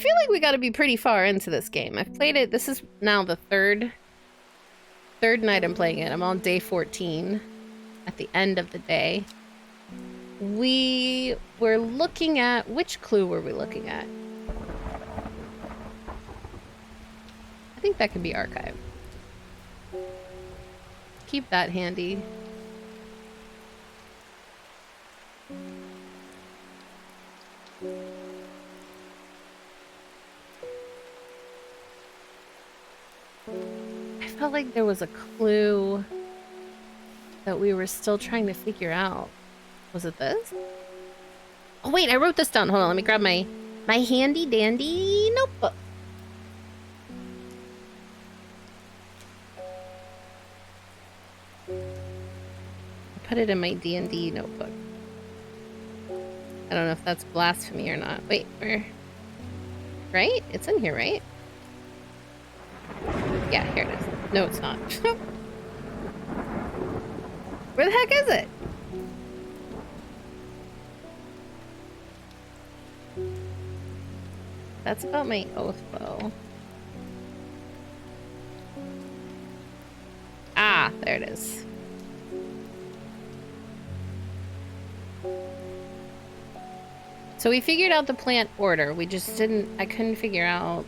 feel like we gotta be pretty far into this game. I've played it. This is now the third night I'm playing it. I'm on day 14 at the end of the day. We were looking at... Which clue were we looking at? I think that can be archived. Keep that handy. I felt like there was a clue that we were still trying to figure out. Was it this? Oh wait, I wrote this down. Hold on, let me grab my handy dandy notebook. I put it in my D&D notebook. I don't know if that's blasphemy or not. Wait, where? Right? It's in here, right? Yeah, here it is. No, it's not. Where the heck is it? That's about my oath bow. Ah, there it is. So we figured out the plant order. We just didn't... I couldn't figure out...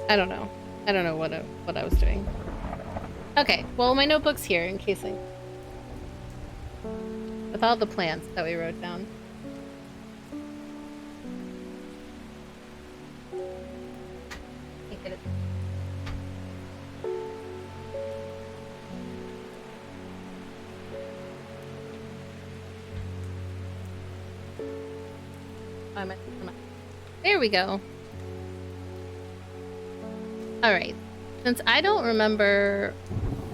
I don't know. I don't know what I was doing. Okay, well, my notebook's here in case I... With all the plants that we wrote down. Can't get it. There we go. Alright. Since I don't remember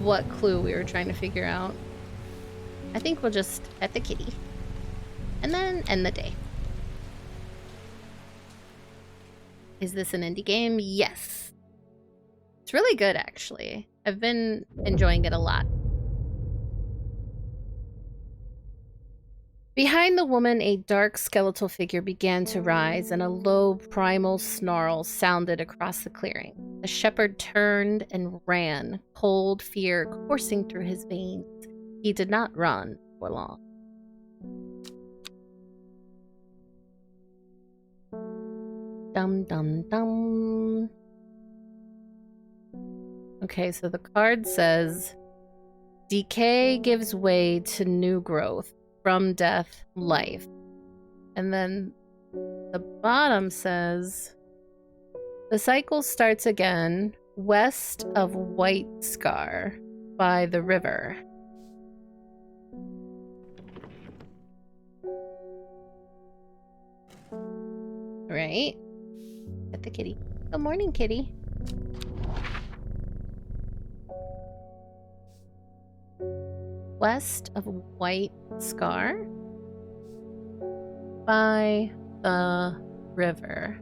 what clue we were trying to figure out, I think we'll just pet the kitty. And then end the day. Is this an indie game? Yes. It's really good, actually. I've been enjoying it a lot. Behind the woman, a dark skeletal figure began to rise, and a low primal snarl sounded across the clearing. The shepherd turned and ran, cold fear coursing through his veins. He did not run for long. Dum dum dum. Okay, so the card says, decay gives way to new growth. From death, life. And then the bottom says, the cycle starts again west of White Scar by the river. Right? At the kitty. Good morning, kitty. West of White Scar by the river.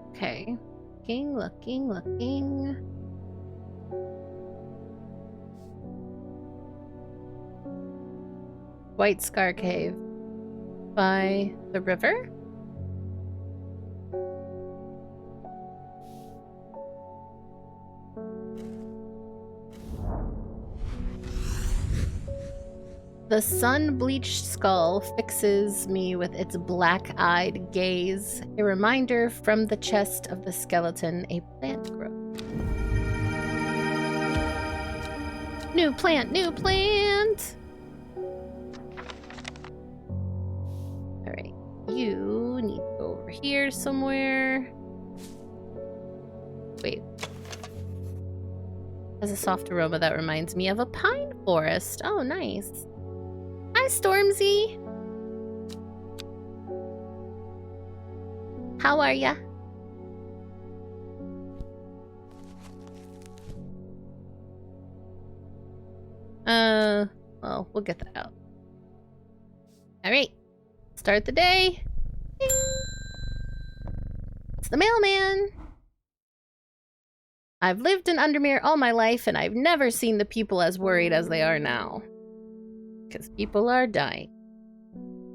Okay. Looking. White Scar Cave. By the river? The sun-bleached skull fixes me with its black-eyed gaze, a reminder from the chest of the skeleton a plant grows. New plant, new plant! Alright, you need to go over here somewhere. Wait. Has a soft aroma that reminds me of a pine forest. Oh, nice. Hi, Stormzy. How are ya? Well, we'll get that out. All right, start the day. Ding. the mailman. I've lived in Undermere all my life, and I've never seen the people as worried as they are now. Because people are dying.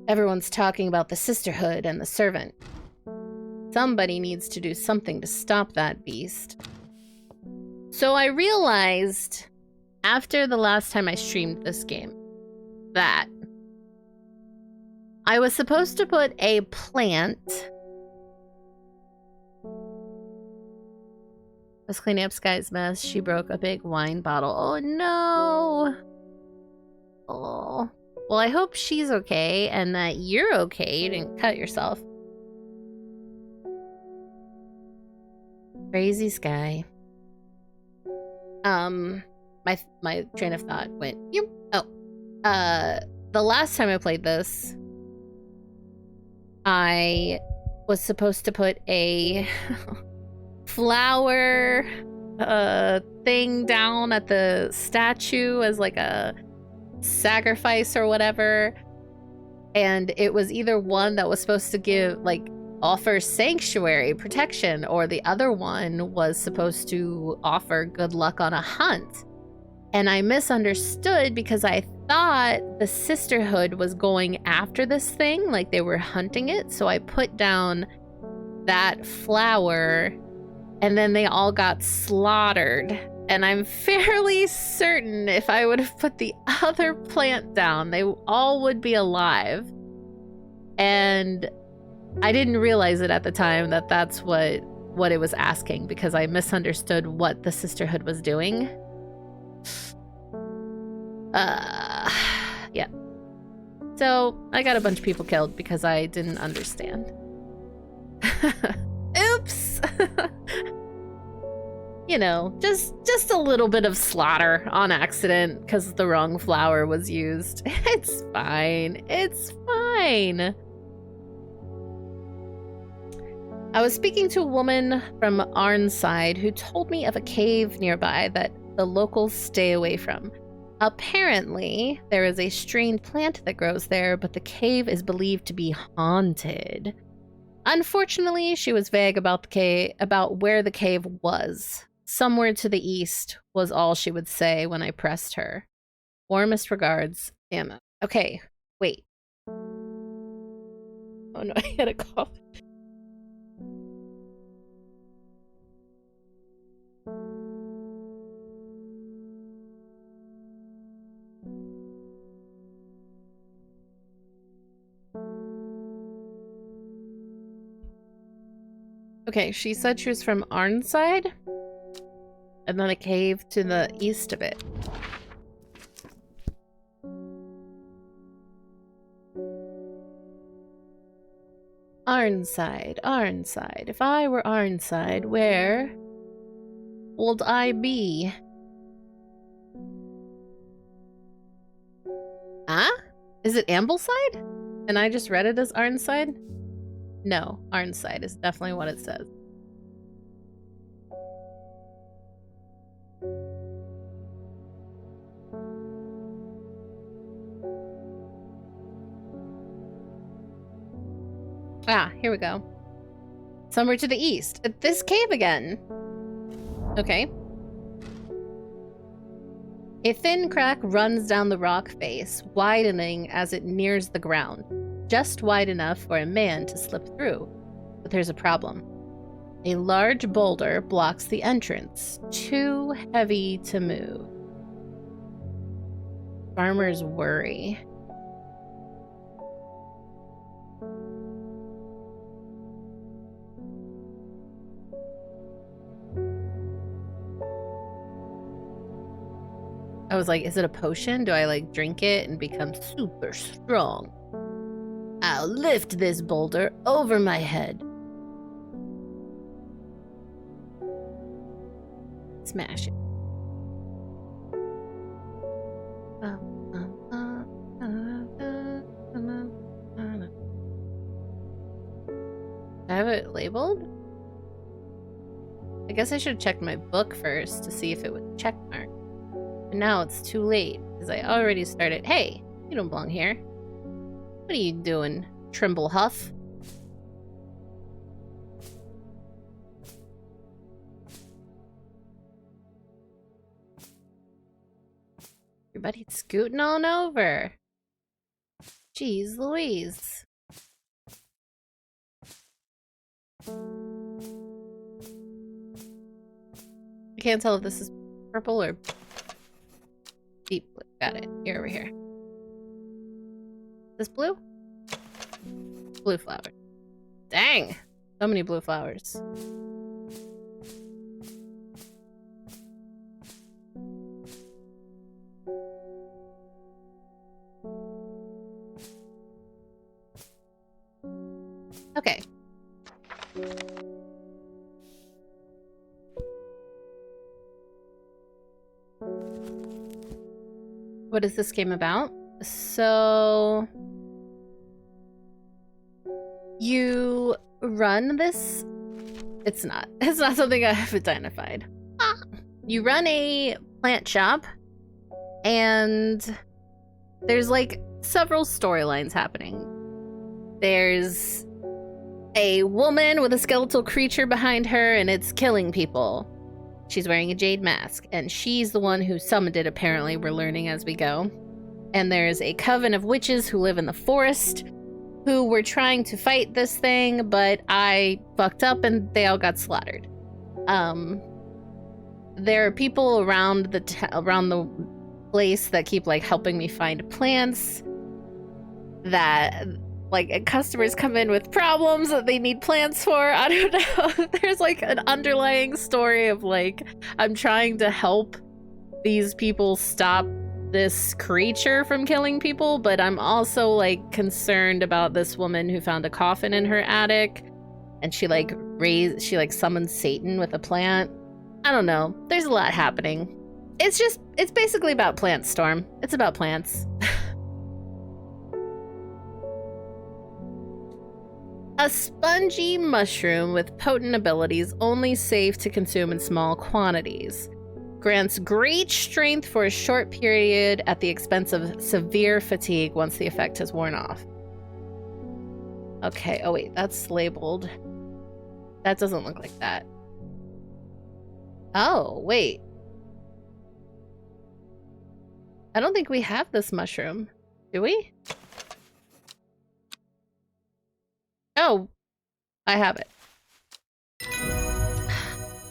Everyone's talking about the sisterhood and the servant. Somebody needs to do something to stop that beast. So I realized, after the last time I streamed this game, that I was supposed to put a plant... I was cleaning up Sky's mess. She broke a big wine bottle. Oh no! Oh. Well, I hope she's okay and that you're okay. You didn't cut yourself. Crazy Sky. My train of thought went, yep. Oh. The last time I played this, I was supposed to put a flower thing down at the statue as like a sacrifice or whatever, and it was either one that was supposed to give like offer sanctuary protection, or the other one was supposed to offer good luck on a hunt. And I misunderstood because I thought the sisterhood was going after this thing, like they were hunting it. So I put down that flower and then they all got slaughtered. And I'm fairly certain if I would have put the other plant down, they all would be alive. And I didn't realize it at the time that that's what it was asking, because I misunderstood what the sisterhood was doing. Yeah. So I got a bunch of people killed because I didn't understand. Oops. You know, just a little bit of slaughter on accident because the wrong flower was used. It's fine. It's fine. I was speaking to a woman from Arnside who told me of a cave nearby that the locals stay away from. Apparently, there is a strange plant that grows there, but the cave is believed to be haunted. Unfortunately, she was vague about where the cave was. Somewhere to the east was all she would say when I pressed her. Warmest regards, Emma. Okay, wait. Oh no, I had a cough. Okay, she said she was from Arnside, and then a cave to the east of it. Arnside, Arnside. If I were Arnside, where would I be? Huh? Is it Ambleside? And I just read it as Arnside? No, Arnside is definitely what it says. Ah, here we go. Somewhere to the east. At this cave again. Okay. A thin crack runs down the rock face, widening as it nears the ground. Just wide enough for a man to slip through. But there's a problem. A large boulder blocks the entrance, too heavy to move. Farmers worry. I was like, is it a potion? Do I like drink it and become super strong? I'll lift this boulder over my head. Smash it. I have it labeled? I guess I should have checked my book first to see if it would check mark. But now it's too late, because I already started. Hey, you don't belong here. What are you doing, Trimblehuff? Everybody scooting on over. Jeez Louise. I can't tell if this is purple or deep blue. Got it. Here, over here. This blue? Blue flower. Dang! So many blue flowers. Okay. What is this game about? So you run this. It's not something I have identified. You run a plant shop, and there's like several storylines happening. There's a woman with a skeletal creature behind her, and it's killing people. She's wearing a jade mask, and she's the one who summoned it, apparently. We're learning as we go. And there's a coven of witches who live in the forest who were trying to fight this thing, but I fucked up and they all got slaughtered. There are people around the place that keep like helping me find plants that like customers come in with problems that they need plants for. I don't know. There's like an underlying story of like I'm trying to help these people stop this creature from killing people, but I'm also like concerned about this woman who found a coffin in her attic, and she summoned Satan with a plant. I don't know. There's a lot happening. It's basically about Plant Storm. It's about plants. A spongy mushroom with potent abilities, only safe to consume in small quantities. Grants great strength for a short period at the expense of severe fatigue once the effect has worn off. Okay, oh wait, that's labeled. That doesn't look like that. Oh, wait. I don't think we have this mushroom. Do we? Oh, I have it.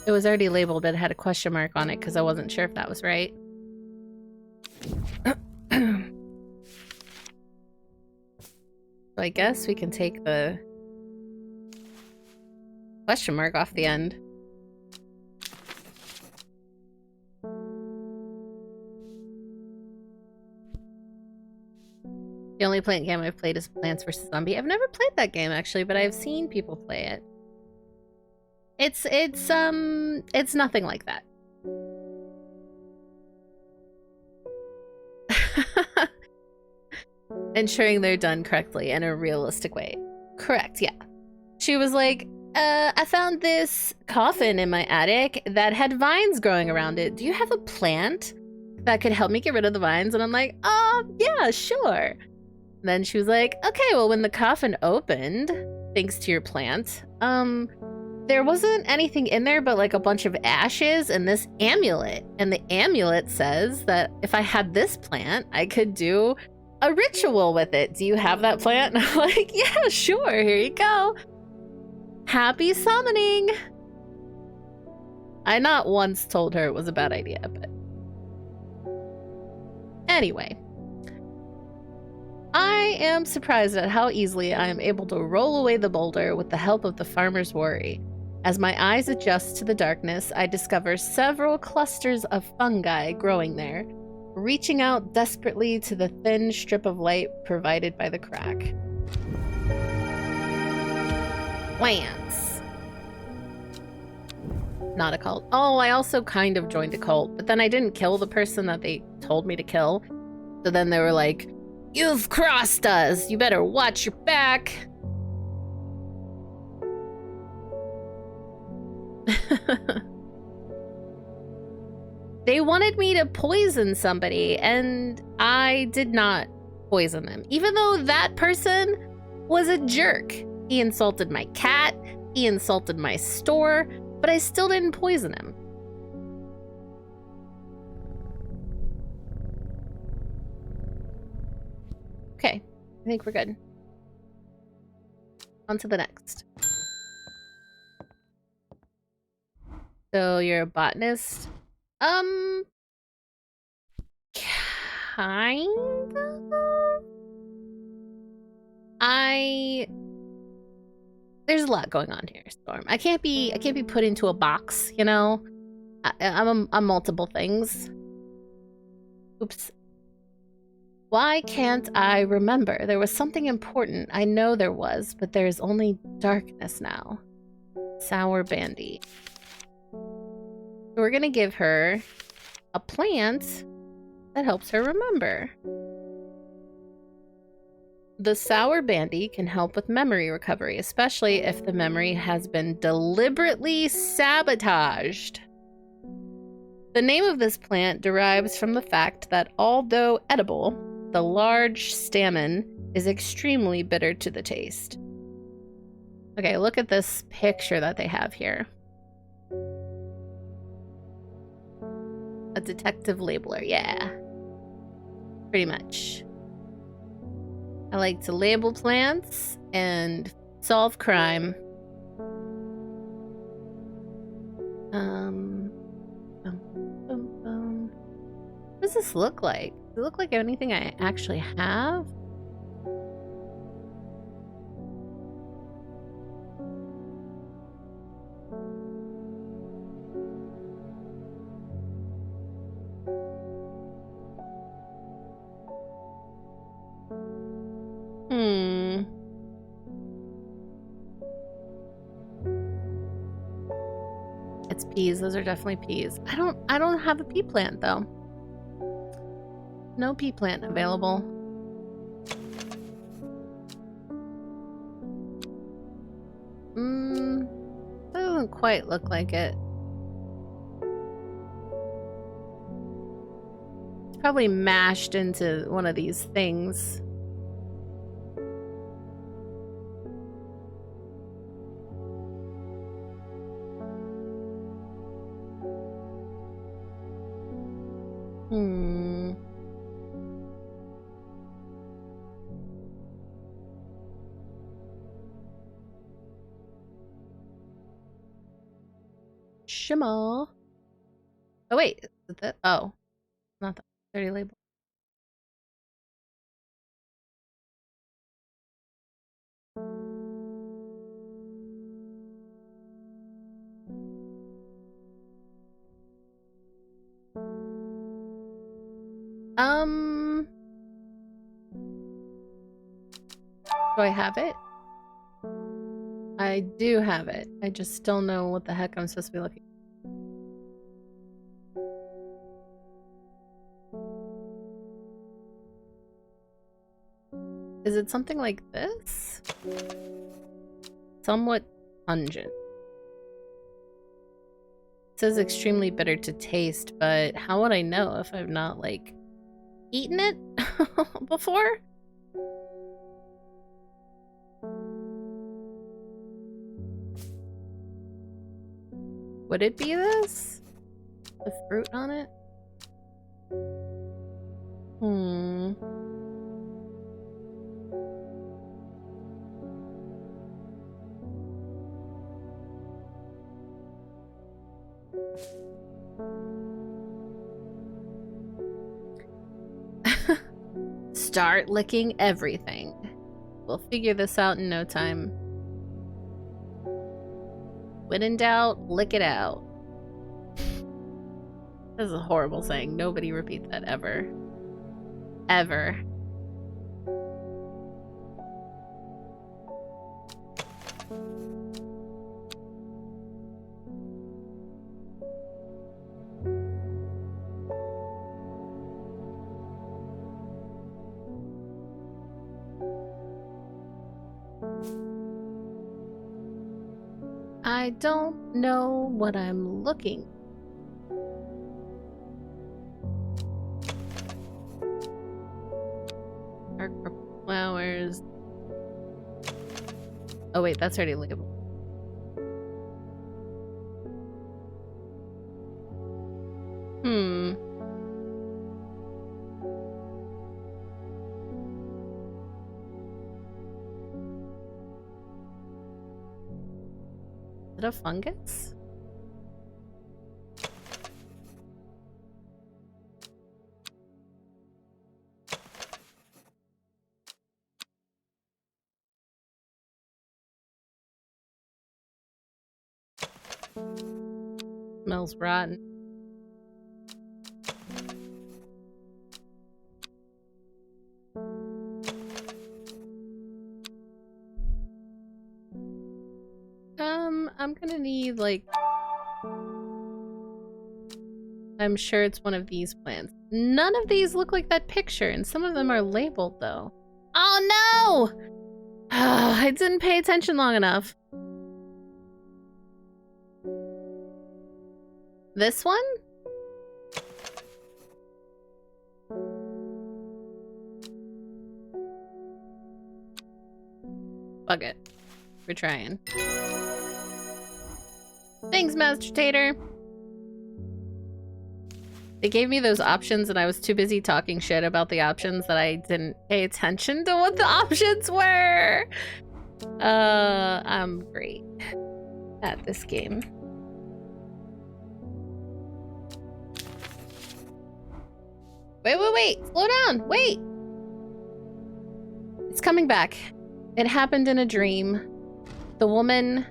It was already labeled, but it had a question mark on it because I wasn't sure if that was right. So I guess we can take the question mark off the end. The only plant game I've played is Plants vs. Zombie. I've never played that game actually, but I've seen people play it. It's nothing like that. Ensuring they're done correctly in a realistic way. Correct, yeah. She was like, I found this coffin in my attic that had vines growing around it. Do you have a plant that could help me get rid of the vines? And I'm like, yeah, sure. And then she was like, okay, well, when the coffin opened, thanks to your plant, there wasn't anything in there but like a bunch of ashes and this amulet. And the amulet says that if I had this plant, I could do a ritual with it. Do you have that plant? And I'm like, yeah, sure. Here you go. Happy summoning. I not once told her it was a bad idea, but anyway. I am surprised at how easily I am able to roll away the boulder with the help of the farmer's worry. As my eyes adjust to the darkness, I discover several clusters of fungi growing there, reaching out desperately to the thin strip of light provided by the crack. Plants. Not a cult. Oh, I also kind of joined a cult, but then I didn't kill the person that they told me to kill. So then they were like, "You've crossed us. You better watch your back." They wanted me to poison somebody, and I did not poison them. Even though that person was a jerk. He insulted my cat, he insulted my store, but I still didn't poison him. Okay, I think we're good. On to the next. So you're a botanist? Kind of? There's a lot going on here, Storm. I can't be put into a box, you know? I'm multiple things. Oops. Why can't I remember? There was something important. I know there was, but there's only darkness now. Sour Bandy. So we're gonna give her a plant that helps her remember. The Sour Bandy can help with memory recovery, especially if the memory has been deliberately sabotaged. The name of this plant derives from the fact that although edible, the large stamen is extremely bitter to the taste. Okay, look at this picture that they have here. A detective labeler, yeah. Pretty much. I like to label plants and solve crime. What does this look like? Does it look like anything I actually have? It's peas. Those are definitely peas. I don't have a pea plant though. No pea plant available. That doesn't quite look like it. It's probably mashed into one of these things. Shimmer. Oh wait, is it that? Oh, not that dirty label. Do I have it? I do have it. I just don't know what the heck I'm supposed to be looking. Is it something like this? Somewhat pungent. It says extremely bitter to taste, but how would I know if I've not, like, eaten it before? Would it be this? The fruit on it? Start licking everything. We'll figure this out in no time. When in doubt, lick it out. This is a horrible saying. Nobody repeat that ever. Ever. I don't know what I'm looking. Dark purple flowers. Oh wait, that's already labeled. it a fungus? Smells rotten. I'm gonna need, like... I'm sure it's one of these plants. None of these look like that picture, and some of them are labeled, though. Oh, no! I didn't pay attention long enough. This one? Fuck it. We're trying. Thanks, Master Tater. They gave me those options and I was too busy talking shit about the options that I didn't pay attention to what the options were. I'm great at this game. Wait. Slow down. Wait. It's coming back. It happened in a dream. The woman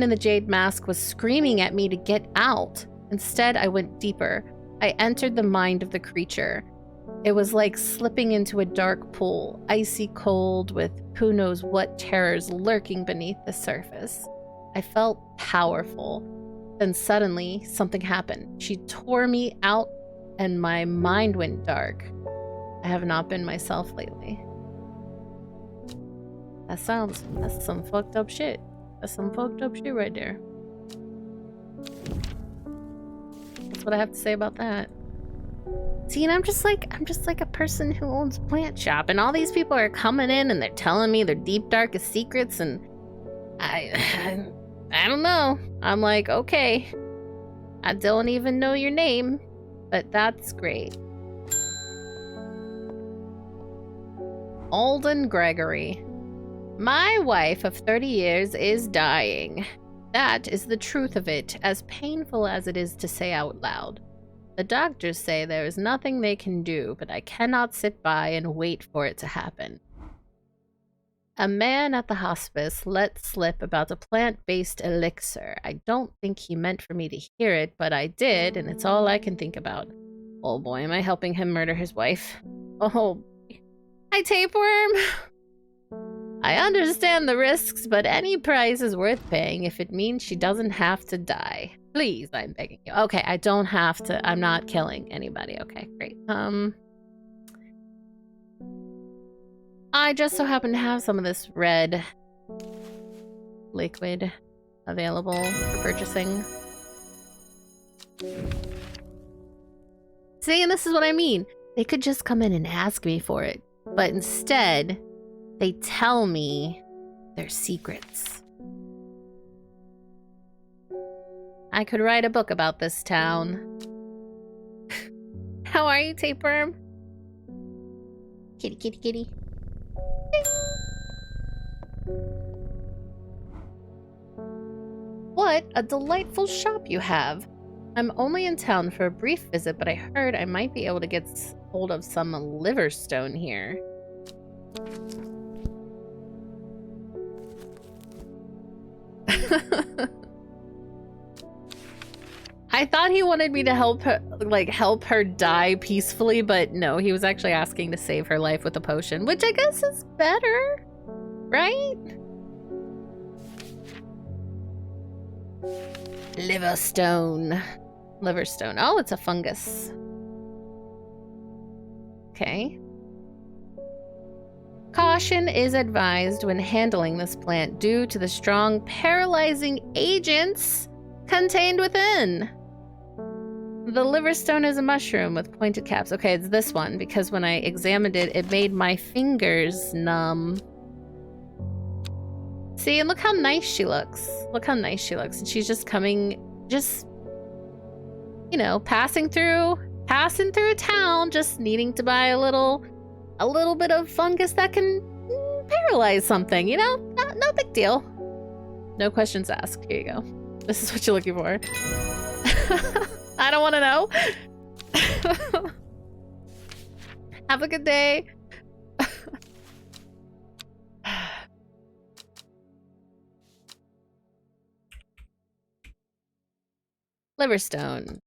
in the jade mask was screaming at me to get out. Instead, I went deeper. I entered the mind of the creature. It was like slipping into a dark pool, icy cold with who knows what terrors lurking beneath the surface. I felt powerful. Then suddenly, something happened. She tore me out and my mind went dark. I have not been myself lately. That's some fucked up shit. That's some fucked up shit right there. That's what I have to say about that. See, and I'm just like a person who owns a plant shop, and all these people are coming in and they're telling me their deep, darkest secrets, and I don't know. I'm like, okay, I don't even know your name, but that's great. Alden Gregory. My wife of 30 years is dying. That is the truth of it, as painful as it is to say out loud. The doctors say there is nothing they can do, but I cannot sit by and wait for it to happen. A man at the hospice let slip about a plant-based elixir. I don't think he meant for me to hear it, but I did, and it's all I can think about. Oh boy, am I helping him murder his wife? Oh, hi, Tapeworm! I understand the risks, but any price is worth paying if it means she doesn't have to die. Please, I'm begging you. Okay, I don't have to. I'm not killing anybody. Okay, great. I just so happen to have some of this red liquid available for purchasing. See, and this is what I mean. They could just come in and ask me for it, but instead, they tell me their secrets. I could write a book about this town. How are you, Tapeworm? Kitty, kitty, kitty. What a delightful shop you have. I'm only in town for a brief visit, but I heard I might be able to get hold of some liverstone here. I thought he wanted me to help her die peacefully, but no, he was actually asking to save her life with a potion, which I guess is better, right? Liverstone. Liverstone. Oh, it's a fungus. Okay. Caution is advised when handling this plant due to the strong paralyzing agents contained within. The liverstone is a mushroom with pointed caps. Okay, it's this one, because when I examined it, it made my fingers numb. See, and look how nice she looks. Look how nice she looks. And she's just coming, just, you know, passing through a town, just needing to buy a little bit of fungus that can paralyze something, you know? No big deal. No questions asked. Here you go. This is what you're looking for. I don't want to know. Have a good day. Liverstone.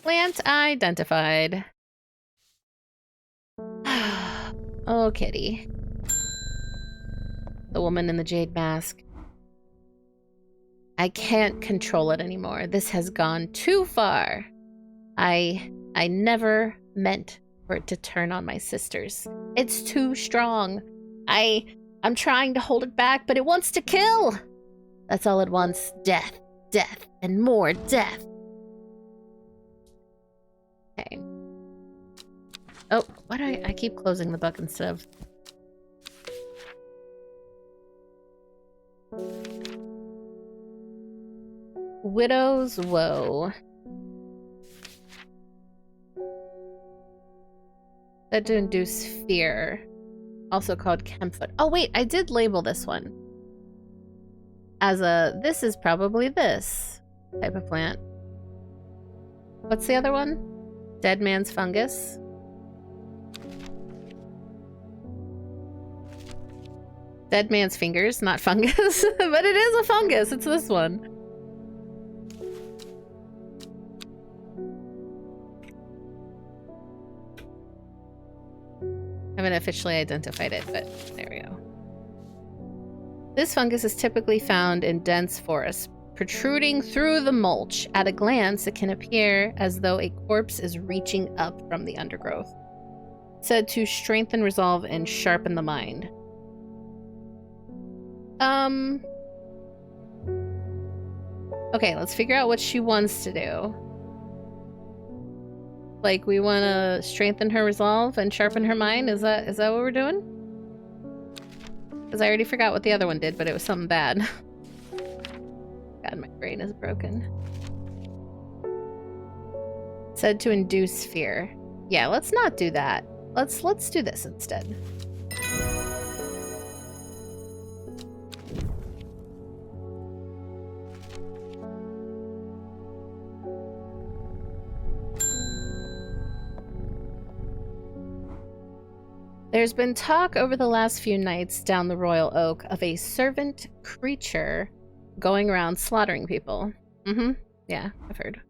Plant identified. Oh, kitty. The woman in the jade mask. I can't control it anymore. This has gone too far. I never meant for it to turn on my sisters. It's too strong. I'm trying to hold it back, but it wants to kill. That's all it wants. Death, death, and more death. Okay. Oh, why do I keep closing the book instead of... Widow's Woe. Said to induce fear. Also called Kempfoot. Oh wait, I did label this one as a, this is probably this type of plant. What's the other one? Dead man's fungus. Dead man's fingers, not fungus. But it is a fungus. It's this one. I haven't officially identified it, but there we go. This fungus is typically found in dense forests, protruding through the mulch. At a glance, it can appear as though a corpse is reaching up from the undergrowth. Said to strengthen resolve and sharpen the mind. Okay, let's figure out what she wants to do. Like, we want to strengthen her resolve and sharpen her mind? Is that what we're doing? Because I already forgot what the other one did, but it was something bad. God, my brain is broken. Said to induce fear. Yeah, let's not do that. Let's do this instead. There's been talk over the last few nights down the Royal Oak of a servant creature going around slaughtering people. Yeah, I've heard.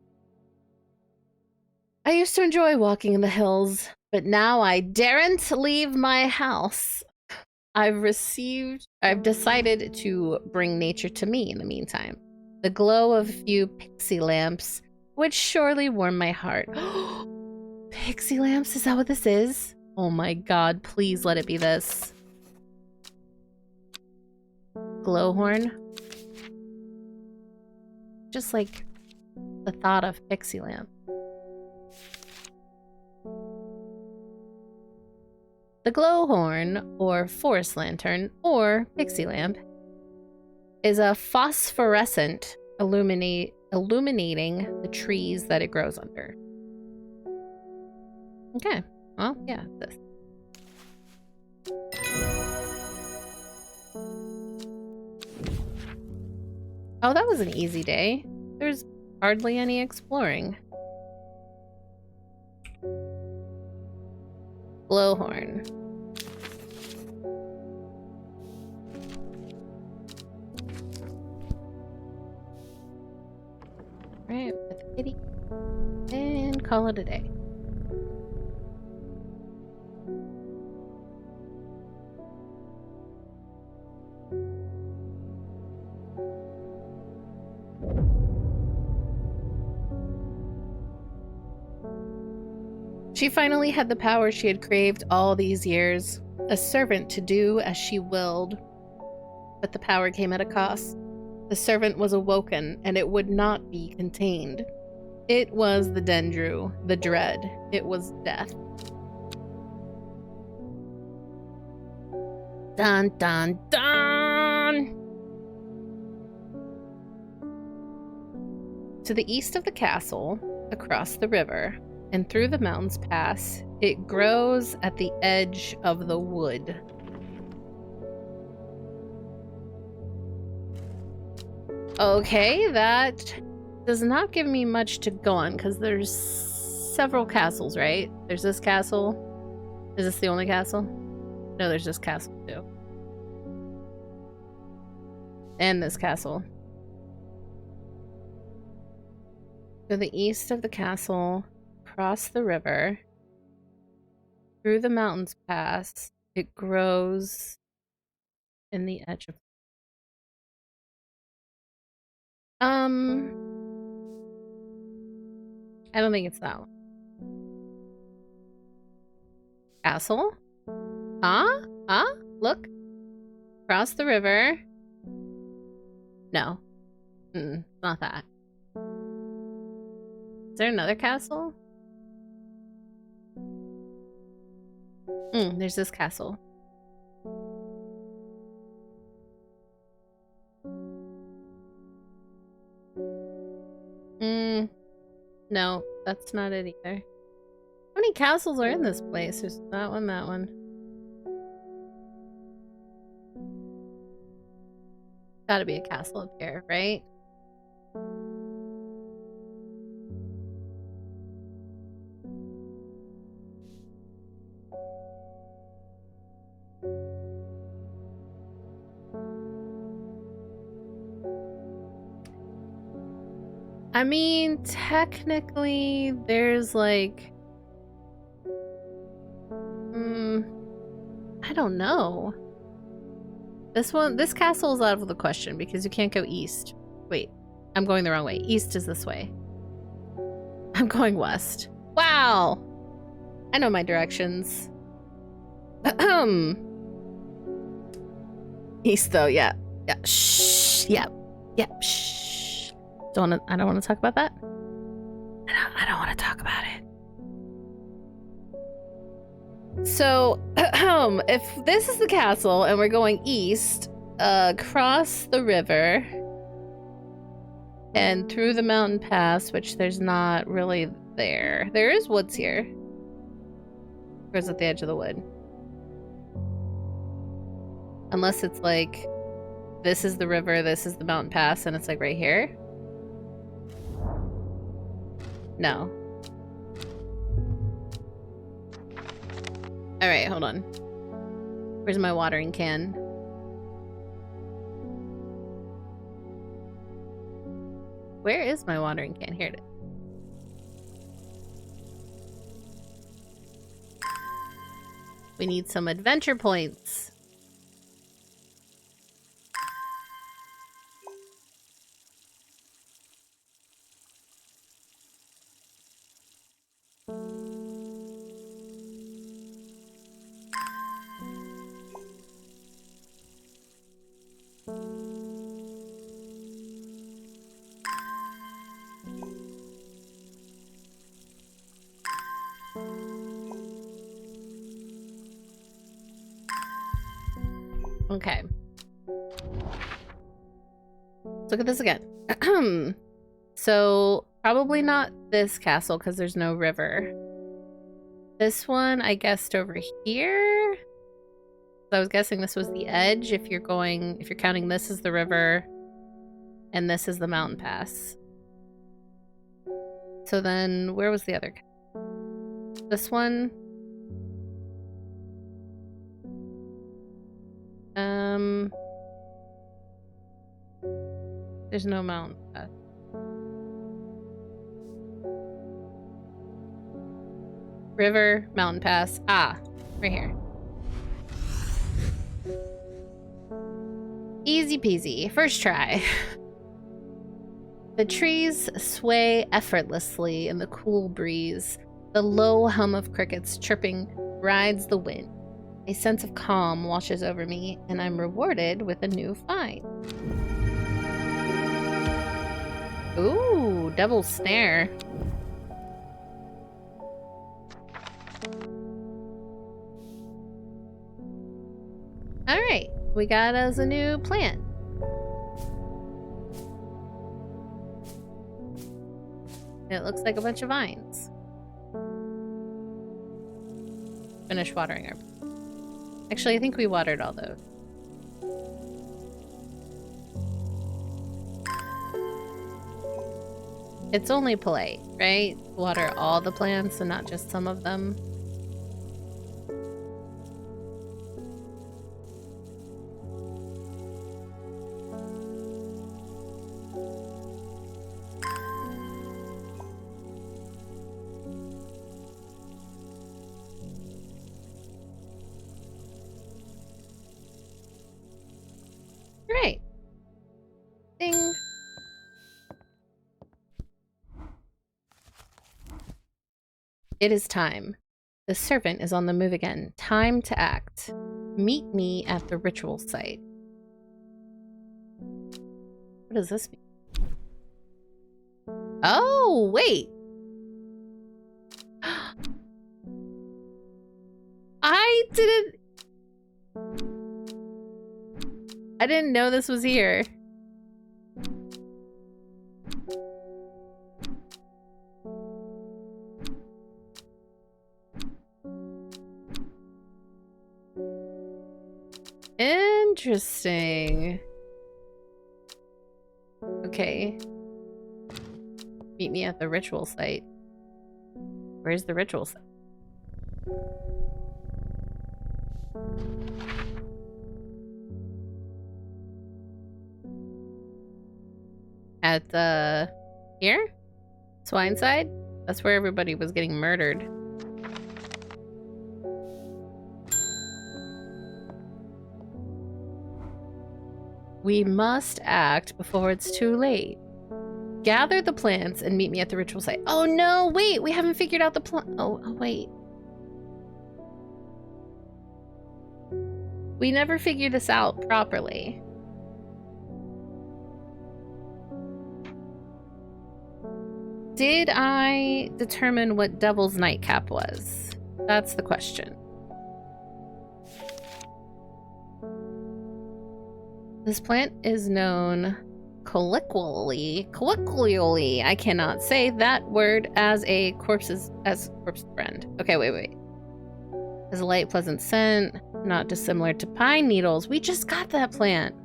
I used to enjoy walking in the hills, but now I daren't leave my house. I've decided to bring nature to me in the meantime. The glow of a few pixie lamps would surely warm my heart. Pixie lamps, is that what this is? Oh my god, please let it be this. Glowhorn. Just like the thought of pixie lamp. The glowhorn, or forest lantern, or pixie lamp, is a phosphorescent illuminating the trees that it grows under. Okay. Well, yeah, this. Oh, that was an easy day. There's hardly any exploring. Glowhorn. Right, with a kitty. And call it a day. She finally had the power she had craved all these years, a servant to do as she willed. But the power came at a cost. The servant was awoken, and it would not be contained. It was the Dendru, the dread. It was death. Dun dun dun! To the east of the castle, across the river, and through the mountains pass, it grows at the edge of the wood. Okay, that does not give me much to go on because there's several castles, right? There's this castle. Is this the only castle? No, there's this castle too. And this castle. To the east of the castle, cross the river, through the mountains pass. It grows in the edge of. I don't think it's that one. Castle? Huh? Look. Cross the river. No. Not that. Is there another castle? There's this castle. No, that's not it either. How many castles are in this place? There's that one, that one. Gotta be a castle up here, right? I mean, technically, there's like... I don't know. This castle is out of the question because you can't go east. Wait, I'm going the wrong way. East is this way. I'm going west. Wow! I know my directions. East though, yeah. Yeah, shh, yeah. Yeah, shh. I don't want to talk about that. I don't want to talk about it. So, if this is the castle and we're going east, across the river and through the mountain pass, which there's not really there. There is woods here. Or is it the edge of the wood? Unless it's like, this is the river, this is the mountain pass, and it's like right here. No. Alright, hold on. Where's my watering can? Where is my watering can? Here it is. We need some adventure points. Okay. Let's look at this again. So, probably not this castle because there's no river. This one, I guessed over here. So I was guessing this was the edge if you're counting this as the river and this is the mountain pass. So then, where was the other castle? This one? There's no mountain path. River, mountain pass. Ah, right here. Easy peasy. First try. The trees sway effortlessly in the cool breeze. The low hum of crickets chirping rides the wind. A sense of calm washes over me, and I'm rewarded with a new find. Ooh, double snare. Alright, we got us a new plant. It looks like a bunch of vines. Finish watering our... Actually, I think we watered all those. It's only polite, right? Water all the plants and not just some of them. Right. Ding. It is time. The servant is on the move again. Time to act. Meet me at the ritual site. What does this mean? Oh, wait. I didn't know this was here. Interesting. Okay. Meet me at the ritual site. Where's the ritual site? At the... here? Swineside? That's where everybody was getting murdered. We must act before it's too late. Gather the plants and meet me at the ritual site. Oh no, wait, we haven't figured out the plan. Oh, wait. We never figured this out properly. Did I determine what Devil's Nightcap was? That's the question. This plant is known colloquially, I cannot say that word, as a corpse friend. Okay, wait. Has a light, pleasant scent, not dissimilar to pine needles. We just got that plant.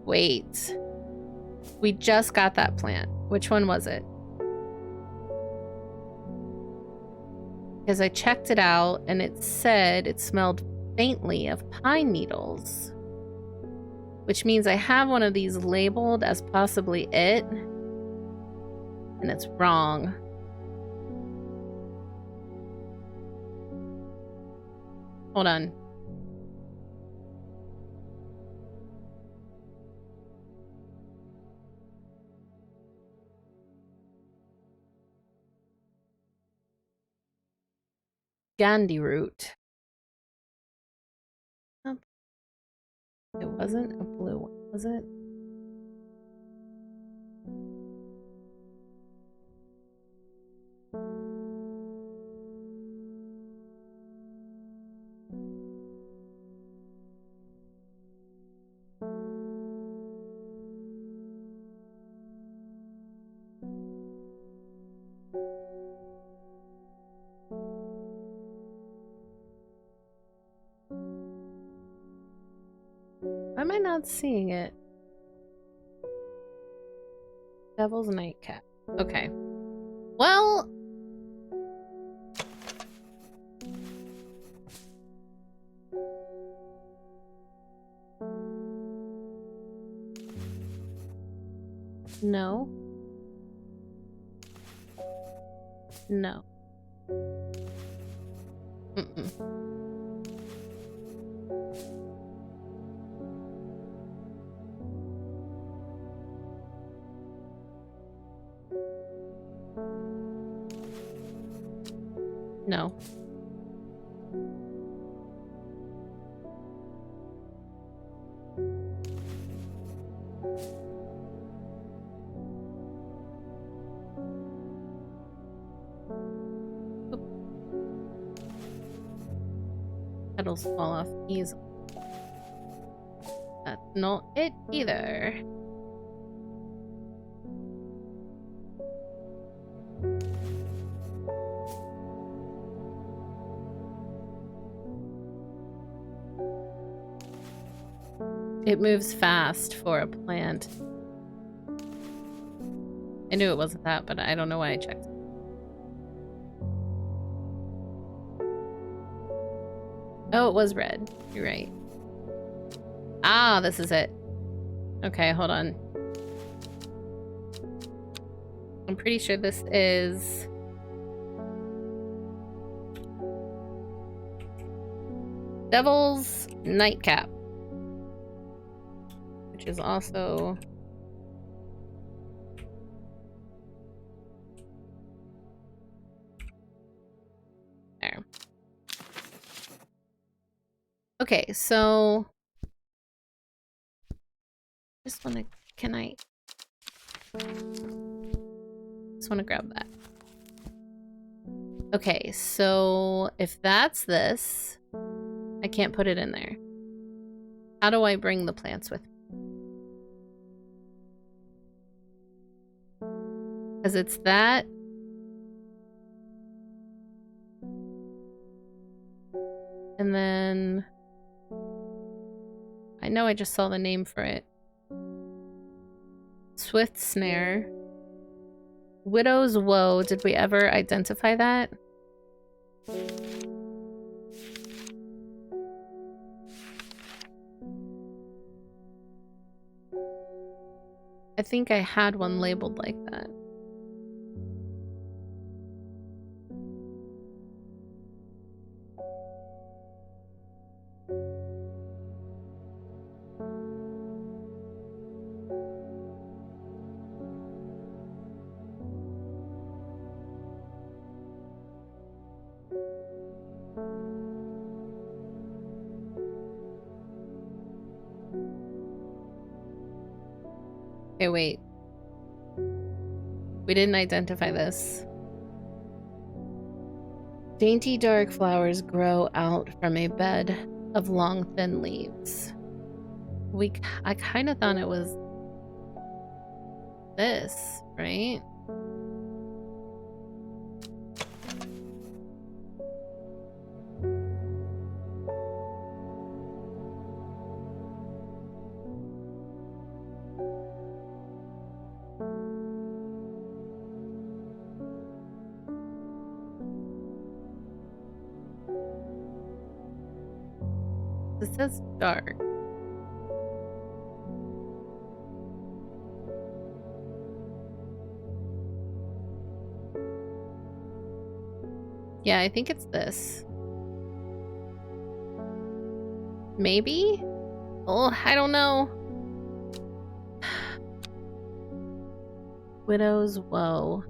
Wait. We just got that plant. Which one was it? Because I checked it out and it said it smelled faintly of pine needles. Which means I have one of these labeled as possibly it. And it's wrong. Hold on. Gandhi root. Oh. It wasn't a blue one, was it? Why am I not seeing it? Devil's Nightcap. Okay. Well... No. No. No. Petals fall off easily. That's not it either. It moves fast for a plant. I knew it wasn't that, but I don't know why I checked. Oh, it was red. You're right. Ah, this is it. Okay, hold on. I'm pretty sure this is... Devil's Nightcap. Which is also... there. Okay, so... just wanna... can I... just wanna grab that. Okay, so if that's this, I can't put it in there. How do I bring the plants with me? Because it's that. And then... I know I just saw the name for it. Swift Snare. Widow's Woe. Did we ever identify that? I think I had one labeled like that. Okay, wait. We didn't identify this. Dainty dark flowers grow out from a bed of long thin leaves. I kind of thought it was this, right? It says dark. Yeah, I think it's this. Maybe? Oh, I don't know. Widow's Woe.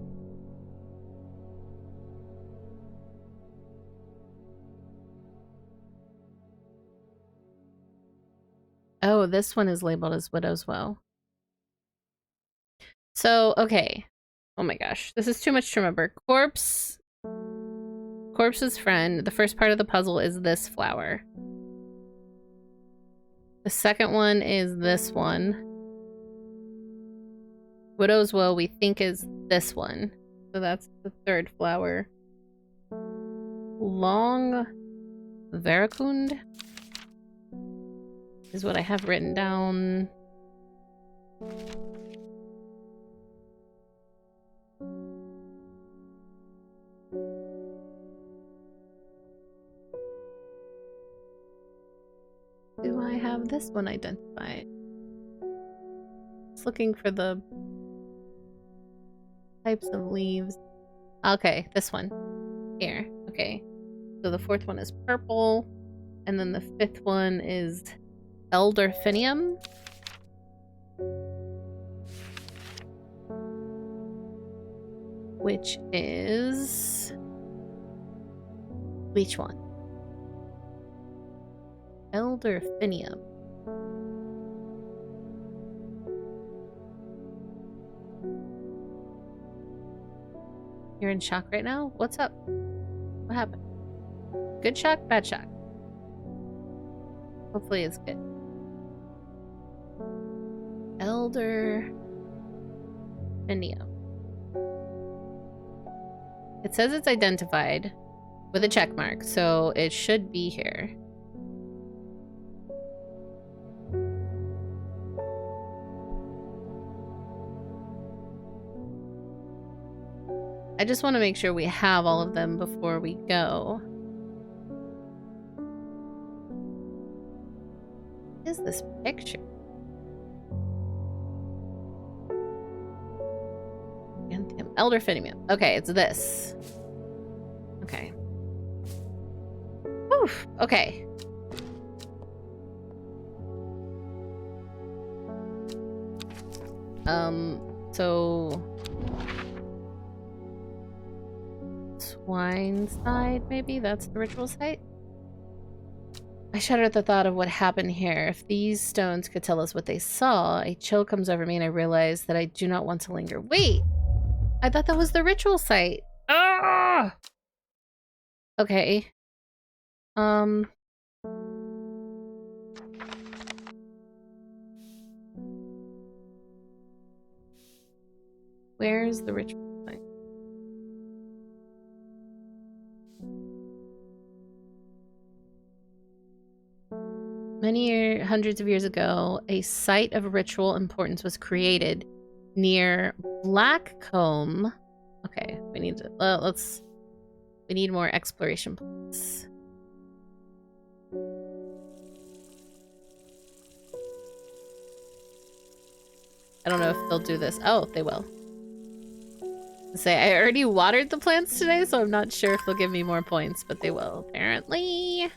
Oh, this one is labeled as Widow's Woe. So, okay. Oh my gosh. This is too much to remember. Corpse's friend. The first part of the puzzle is this flower. The second one is this one. Widow's Woe we think is this one. So that's the third flower. Long Veracund is what I have written down. Do I have this one identified? Just looking for the types of leaves. Okay, this one. Here. Okay. So the fourth one is purple. And then the fifth one is Elderfinium. Which is... which one? Elderfinium. You're in shock right now? What's up? What happened? Good shock? Bad shock? Hopefully it's good. Elderfinium. It says it's identified with a check mark, so it should be here. I just want to make sure we have all of them before we go. What is this picture? Elder Finnegan. Okay, it's this. Okay. Whew, okay. So Swineside, maybe? That's the ritual site? I shudder at the thought of what happened here. If these stones could tell us what they saw, a chill comes over me and I realize that I do not want to linger. Wait! I thought that was the ritual site. Ah! Okay. Where's the ritual site? Many hundreds of years ago, a site of ritual importance was created near Blackcomb. Okay, we need to we need more exploration points. I don't know if they'll do this. Oh, they will. I already watered the plants today, so I'm not sure if they'll give me more points, but they will, apparently.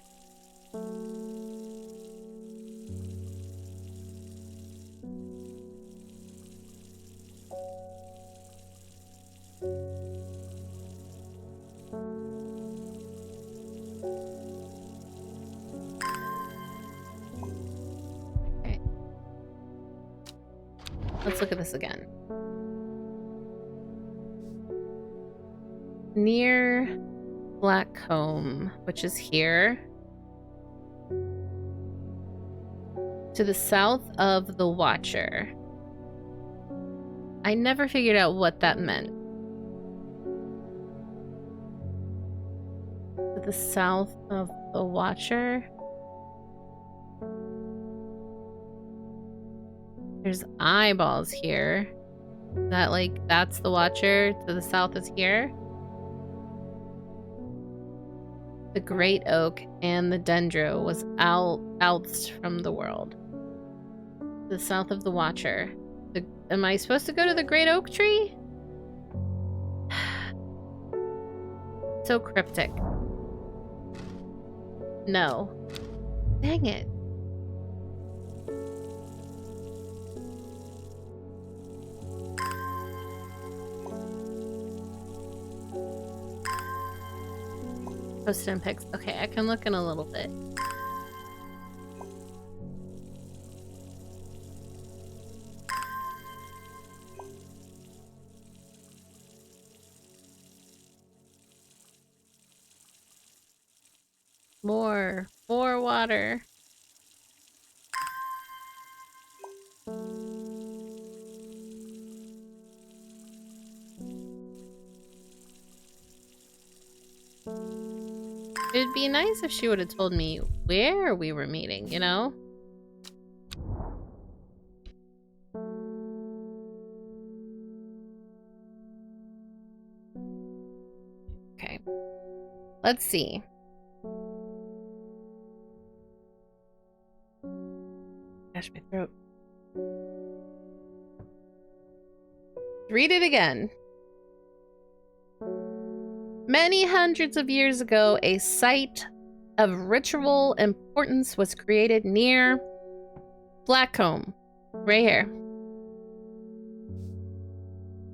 Okay. Let's look at this again. Near Blackcomb, which is here, to the south of the Watcher. I never figured out what that meant. To the south of the Watcher? There's eyeballs here. That, like, that's the Watcher. To the south is here. The great oak and the dendro was ousted from the world. The south of the Watcher. Am I supposed to go to the great oak tree? So cryptic. No. Dang it. Post in pics. Okay, I can look in a little bit. More water. It'd be nice if she would have told me where we were meeting, you know? Okay. Let's see. Gosh, my throat. Read it again. Many hundreds of years ago, a site of ritual importance was created near Blackcomb, right here,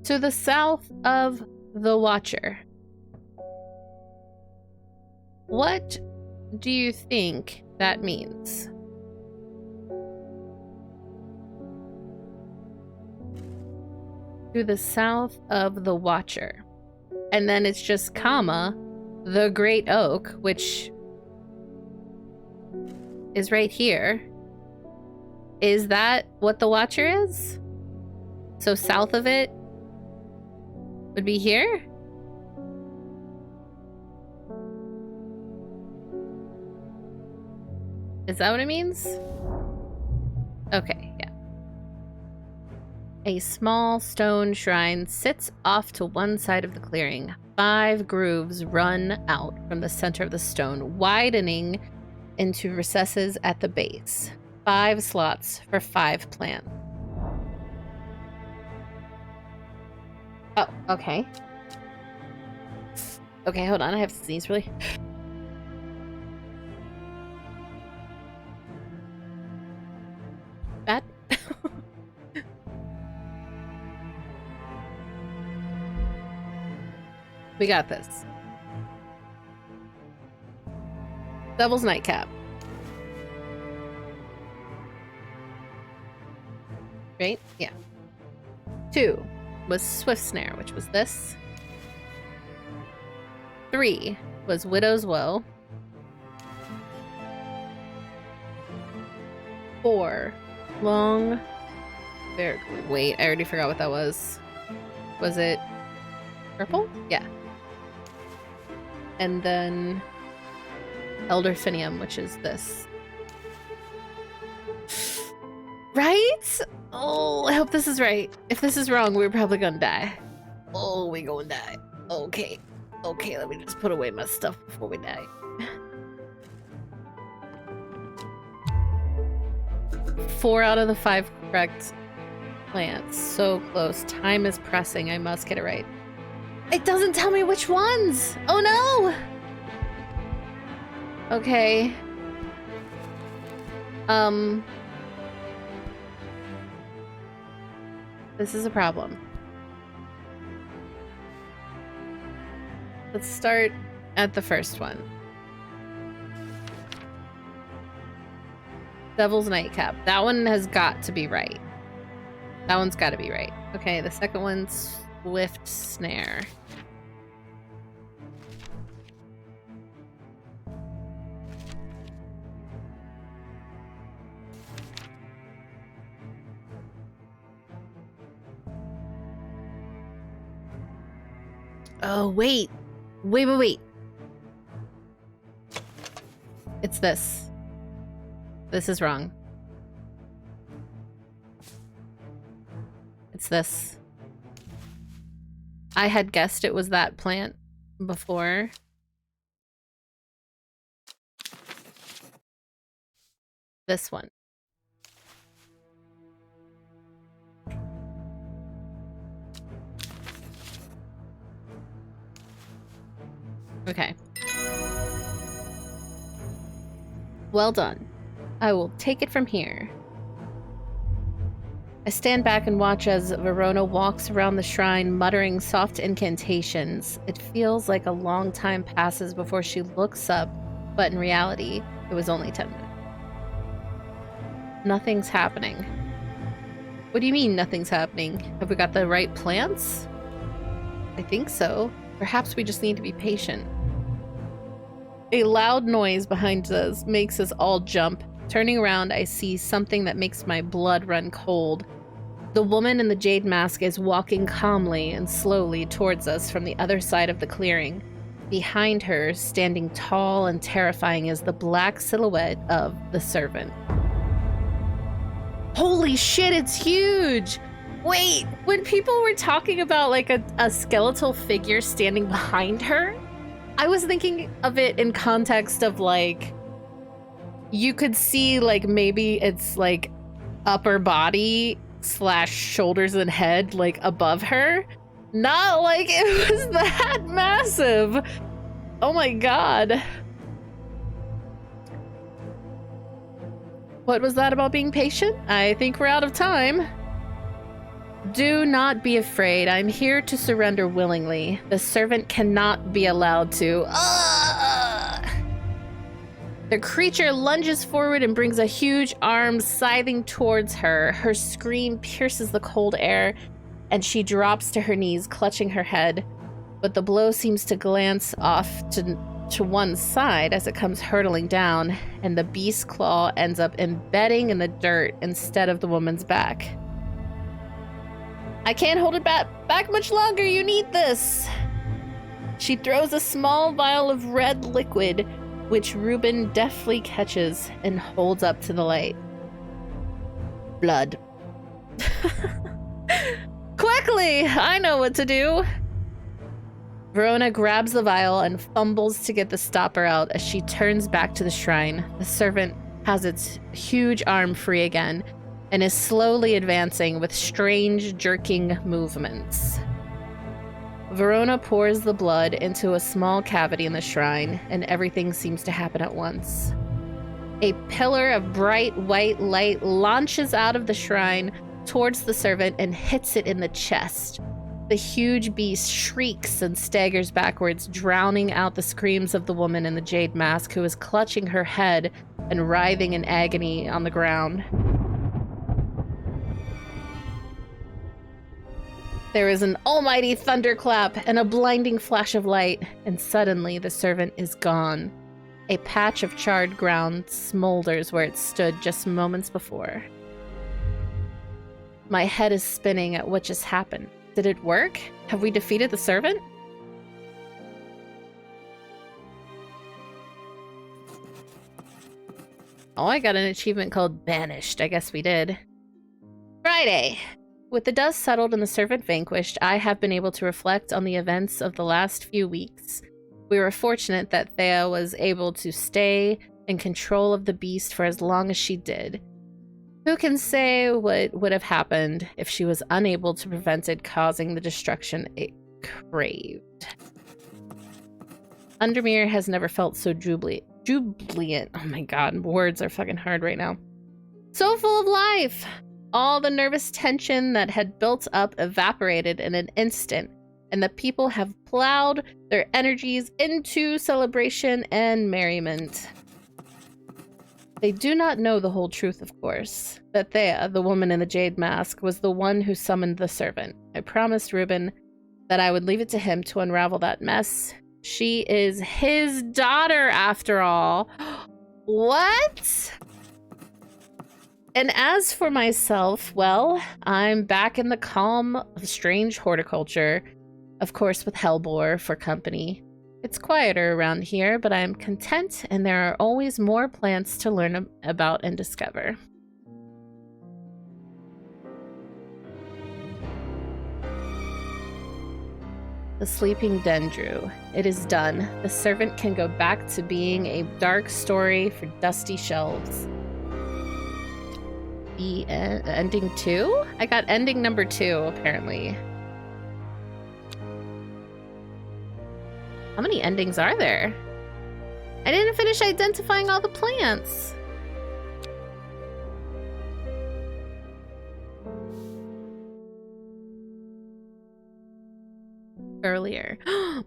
to the south of the Watcher. What do you think that means? To the south of the Watcher. And then it's just comma, the great oak, which is right here. Is that what the Watcher is? So south of it would be here? Is that what it means? Okay, yeah. A small stone shrine sits off to one side of the clearing. 5 grooves run out from the center of the stone, widening into recesses at the base. 5 slots for 5 plants. Oh, okay. Okay, hold on. I have to sneeze really. Bad. We got this. Devil's Nightcap. Right? Yeah. 2 was Swift Snare, which was this. 3 was Widow's Woe. 4, Long... Wait, I already forgot what that was. Was it purple? Yeah. And then Elder Finium, which is this. Right? Oh, I hope this is right. If this is wrong, we're probably gonna die. Oh, we gonna die. Okay. Okay, let me just put away my stuff before we die. 4 out of the 5 correct plants. So close. Time is pressing. I must get it right. It doesn't tell me which ones! Oh no! Okay. This is a problem. Let's start at the first one. Devil's Nightcap. That one has got to be right. That one's got to be right. Okay, the second one's Swift Snare. Oh, wait. Wait. It's this. This is wrong. It's this. I had guessed it was that plant before. This one. Okay. Well done. I will take it from here. I stand back and watch as Verona walks around the shrine, muttering soft incantations. It feels like a long time passes before she looks up, but in reality, it was only 10 minutes. Nothing's happening. What do you mean, nothing's happening? Have we got the right plants? I think so. Perhaps we just need to be patient. A loud noise behind us makes us all jump. Turning around, I see something that makes my blood run cold. The woman in the jade mask is walking calmly and slowly towards us from the other side of the clearing. Behind her, standing tall and terrifying, is the black silhouette of the servant. Holy shit, it's huge! Wait, when people were talking about like a skeletal figure standing behind her, I was thinking of it in context of like, you could see like maybe it's like upper body / shoulders and head like above her. Not like it was that massive. Oh my god. What was that about being patient? I think we're out of time. Do not be afraid. I'm here to surrender willingly. The servant cannot be allowed to. The creature lunges forward and brings a huge arm scything towards her. Her scream pierces the cold air, and she drops to her knees, clutching her head. But the blow seems to glance off to one side as it comes hurtling down, and the beast's claw ends up embedding in the dirt instead of the woman's back. I can't hold it back much longer. You need this. She throws a small vial of red liquid, which Reuben deftly catches and holds up to the light. Blood. Exactly! I know what to do! Verona grabs the vial and fumbles to get the stopper out as she turns back to the shrine. The servant has its huge arm free again and is slowly advancing with strange, jerking movements. Verona pours the blood into a small cavity in the shrine, and everything seems to happen at once. A pillar of bright white light launches out of the shrine towards the servant and hits it in the chest. The huge beast shrieks and staggers backwards, drowning out the screams of the woman in the jade mask who is clutching her head and writhing in agony on the ground. There is an almighty thunderclap and a blinding flash of light, and suddenly the servant is gone. A patch of charred ground smolders where it stood just moments before. My head is spinning at what just happened. Did it work? Have we defeated the servant? Oh, I got an achievement called Banished. I guess we did. Friday. With the dust settled and the servant vanquished, I have been able to reflect on the events of the last few weeks. We were fortunate that Thea was able to stay in control of the beast for as long as she did. Who can say what would have happened if she was unable to prevent it causing the destruction it craved? Undermere has never felt so jubilant. Oh my god, words are fucking hard right now. So full of life! All the nervous tension that had built up evaporated in an instant, and the people have plowed their energies into celebration and merriment. They do not know the whole truth, of course. That Thea, the woman in the jade mask, was the one who summoned the servant. I promised Ruben that I would leave it to him to unravel that mess. She is his daughter, after all. What? And as for myself, well, I'm back in the calm of strange horticulture, of course with Hellbore for company. It's quieter around here, but I'm content, and there are always more plants to learn about and discover. The Sleeping Dendru. It is done. The servant can go back to being a dark story for dusty shelves. The ending 2? I got ending number 2, apparently. How many endings are there? I didn't finish identifying all the plants. Earlier.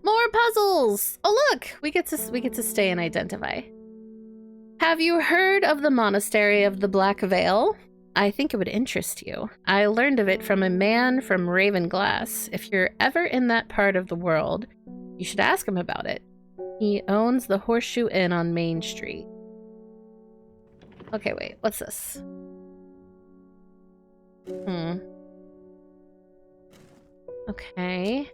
More puzzles! Oh look! We get to stay and identify. Have you heard of the Monastery of the Black Veil? I think it would interest you. I learned of it from a man from Ravenglass. If you're ever in that part of the world, you should ask him about it. He owns the Horseshoe Inn on Main Street. Okay, wait. What's this? Okay.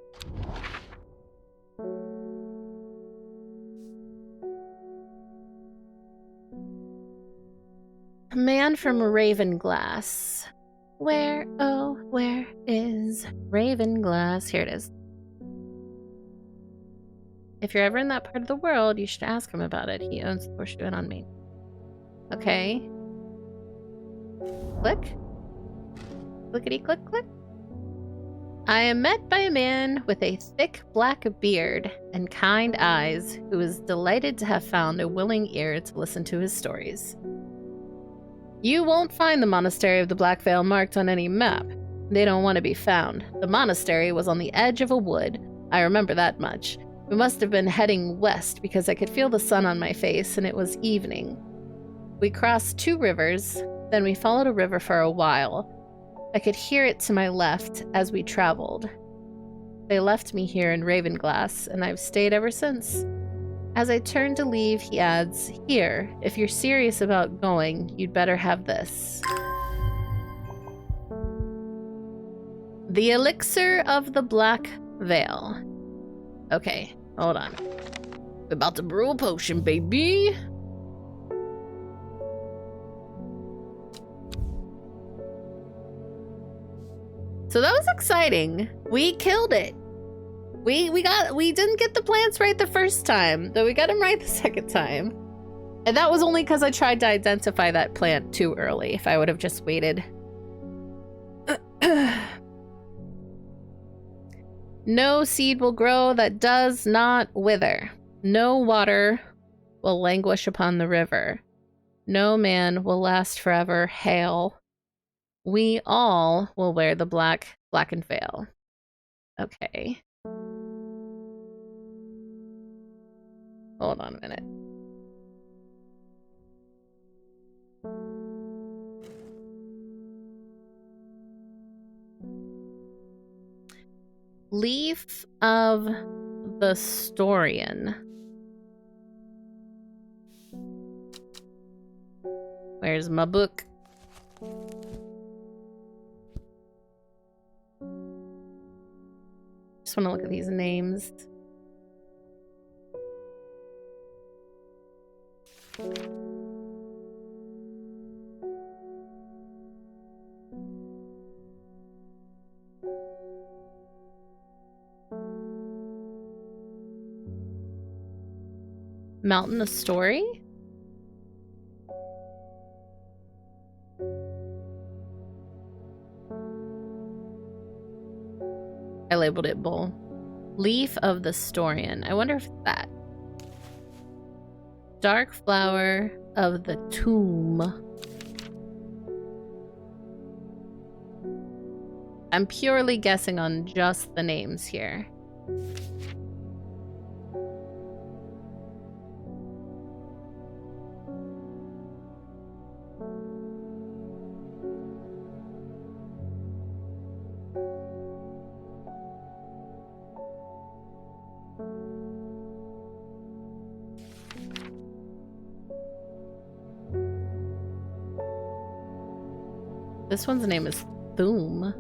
A man from Ravenglass. Where, oh, where is Ravenglass? Here it is. If you're ever in that part of the world, you should ask him about it. He owns the Horseshoe Inn on Main. Okay. Click. Clickety click click. I am met by a man with a thick black beard and kind eyes who is delighted to have found a willing ear to listen to his stories. You won't find the Monastery of the Black Veil marked on any map. They don't want to be found. The monastery was on the edge of a wood. I remember that much. We must have been heading west because I could feel the sun on my face and it was evening. We crossed 2 rivers, then we followed a river for a while. I could hear it to my left as we traveled. They left me here in Ravenglass, and I've stayed ever since. As I turn to leave, he adds, "Here, if you're serious about going, you'd better have this." The Elixir of the Black Veil. Okay, hold on. We're about to brew a potion, baby! So that was exciting. We killed it. We didn't get the plants right the first time, though we got them right the second time. And that was only because I tried to identify that plant too early. If I would have just waited. No seed will grow that does not wither. No water will languish upon the river. No man will last forever. Hail. We all will wear the blackened veil. Okay. Hold on a minute. Leaf of the Storian. Where's my book? Just want to look at these names. Mountain of Story? I labeled it bull. Leaf of the Storian. I wonder if it's that. Dark flower of the tomb. I'm purely guessing on just the names here. This one's name is Thoom.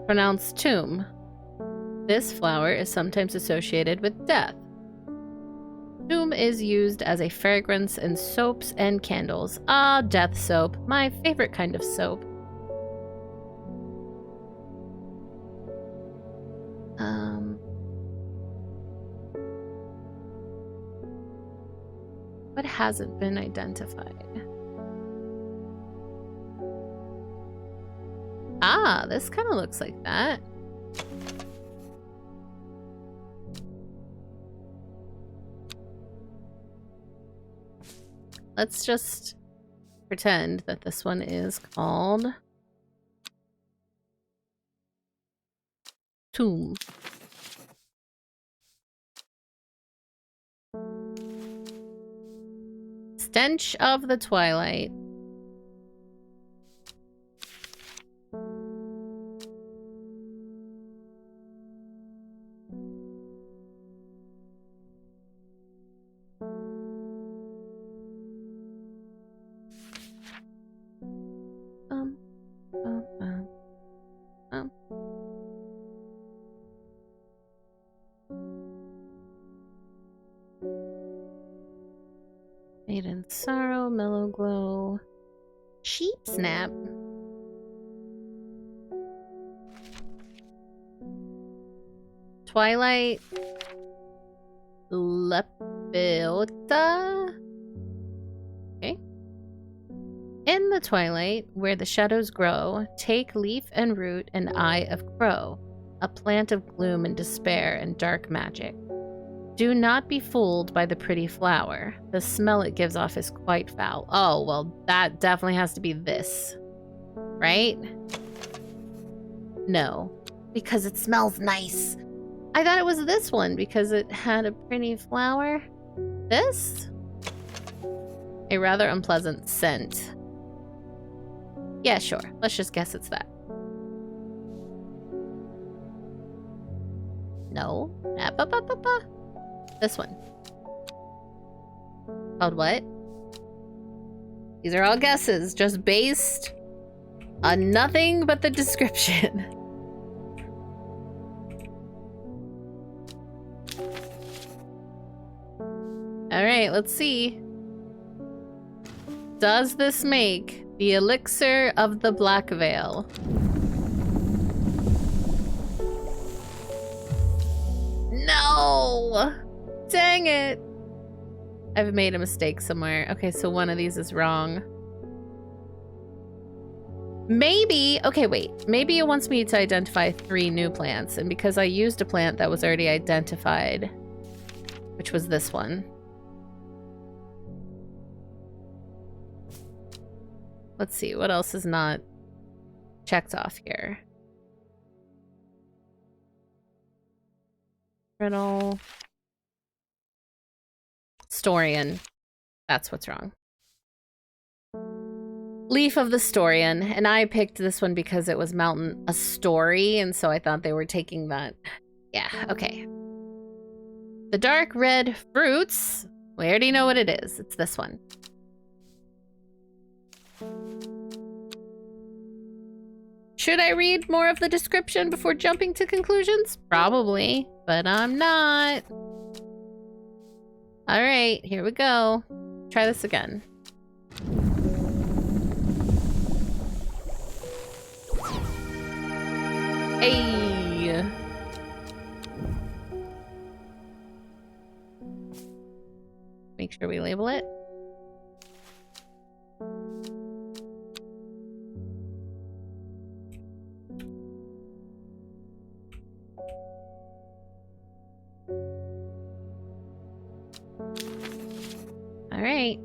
Pronounced tomb. This flower is sometimes associated with death. Thoom is used as a fragrance in soaps and candles. Ah, death soap. My favorite kind of soap. What hasn't been identified? Ah, this kind of looks like that. Let's just pretend that this one is called Tomb. Stench of the Twilight. Maiden Sorrow, Mellow Glow, Sheep Snap. Twilight Lepiota. Okay. In the twilight, where the shadows grow, take leaf and root and eye of crow, a plant of gloom and despair and dark magic. Do not be fooled by the pretty flower. The smell it gives off is quite foul. Oh, well, that definitely has to be this. Right? No. Because it smells nice. I thought it was this one because it had a pretty flower. This? A rather unpleasant scent. Yeah, sure. Let's just guess it's that. No. This one. Called what? These are all guesses, just based on nothing but the description. Alright, let's see. Does this make the elixir of the Black Veil? No! Dang it! I've made a mistake somewhere. Okay, so one of these is wrong. Maybe, okay, wait. Maybe it wants me to identify 3 new plants, and because I used a plant that was already identified, which was this one. Let's see, what else is not checked off here? Riddle. Storian. That's what's wrong. Leaf of the Storian. And I picked this one because it was Mountain a Story, and so I thought they were taking that. Yeah, okay. The dark red fruits. We already know what it is. It's this one. Should I read more of the description before jumping to conclusions? Probably, but I'm not. All right, here we go. Try this again. Hey. Make sure we label it. All right.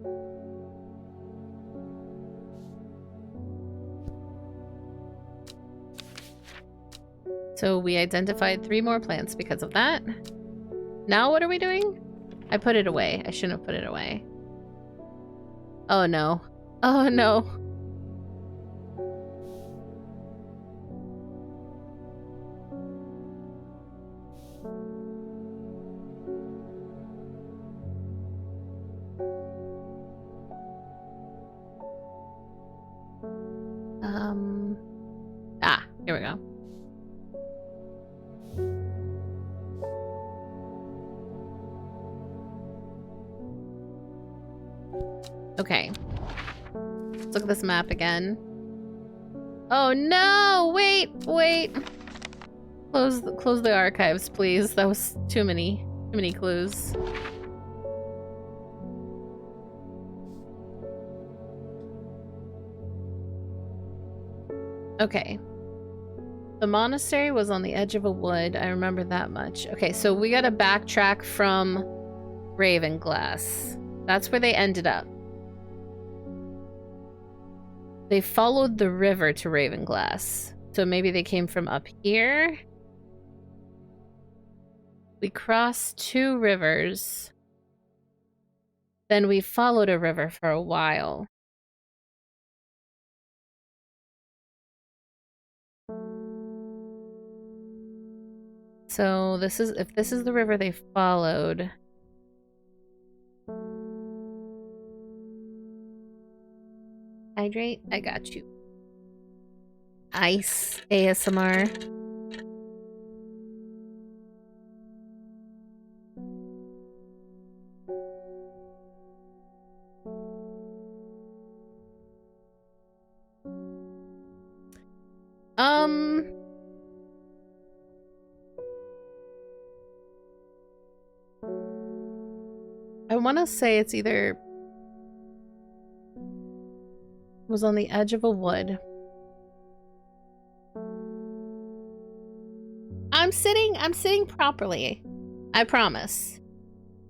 So we identified 3 more plants because of that. Now what are we doing? I put it away. I shouldn't have put it away. Oh no. Oh no. Here we go. Okay. Let's look at this map again. Oh no! Wait! Close the archives, please. That was too many clues. Okay. The monastery was on the edge of a wood. I remember that much. Okay, so we gotta backtrack from Ravenglass. That's where they ended up. They followed the river to Ravenglass. So maybe they came from up here. We crossed 2 rivers. Then we followed a river for a while. So this is, if this is the river they followed. Hydrate, I got you. Ice ASMR. I want to say it's either was on the edge of a wood. I'm sitting properly. I promise.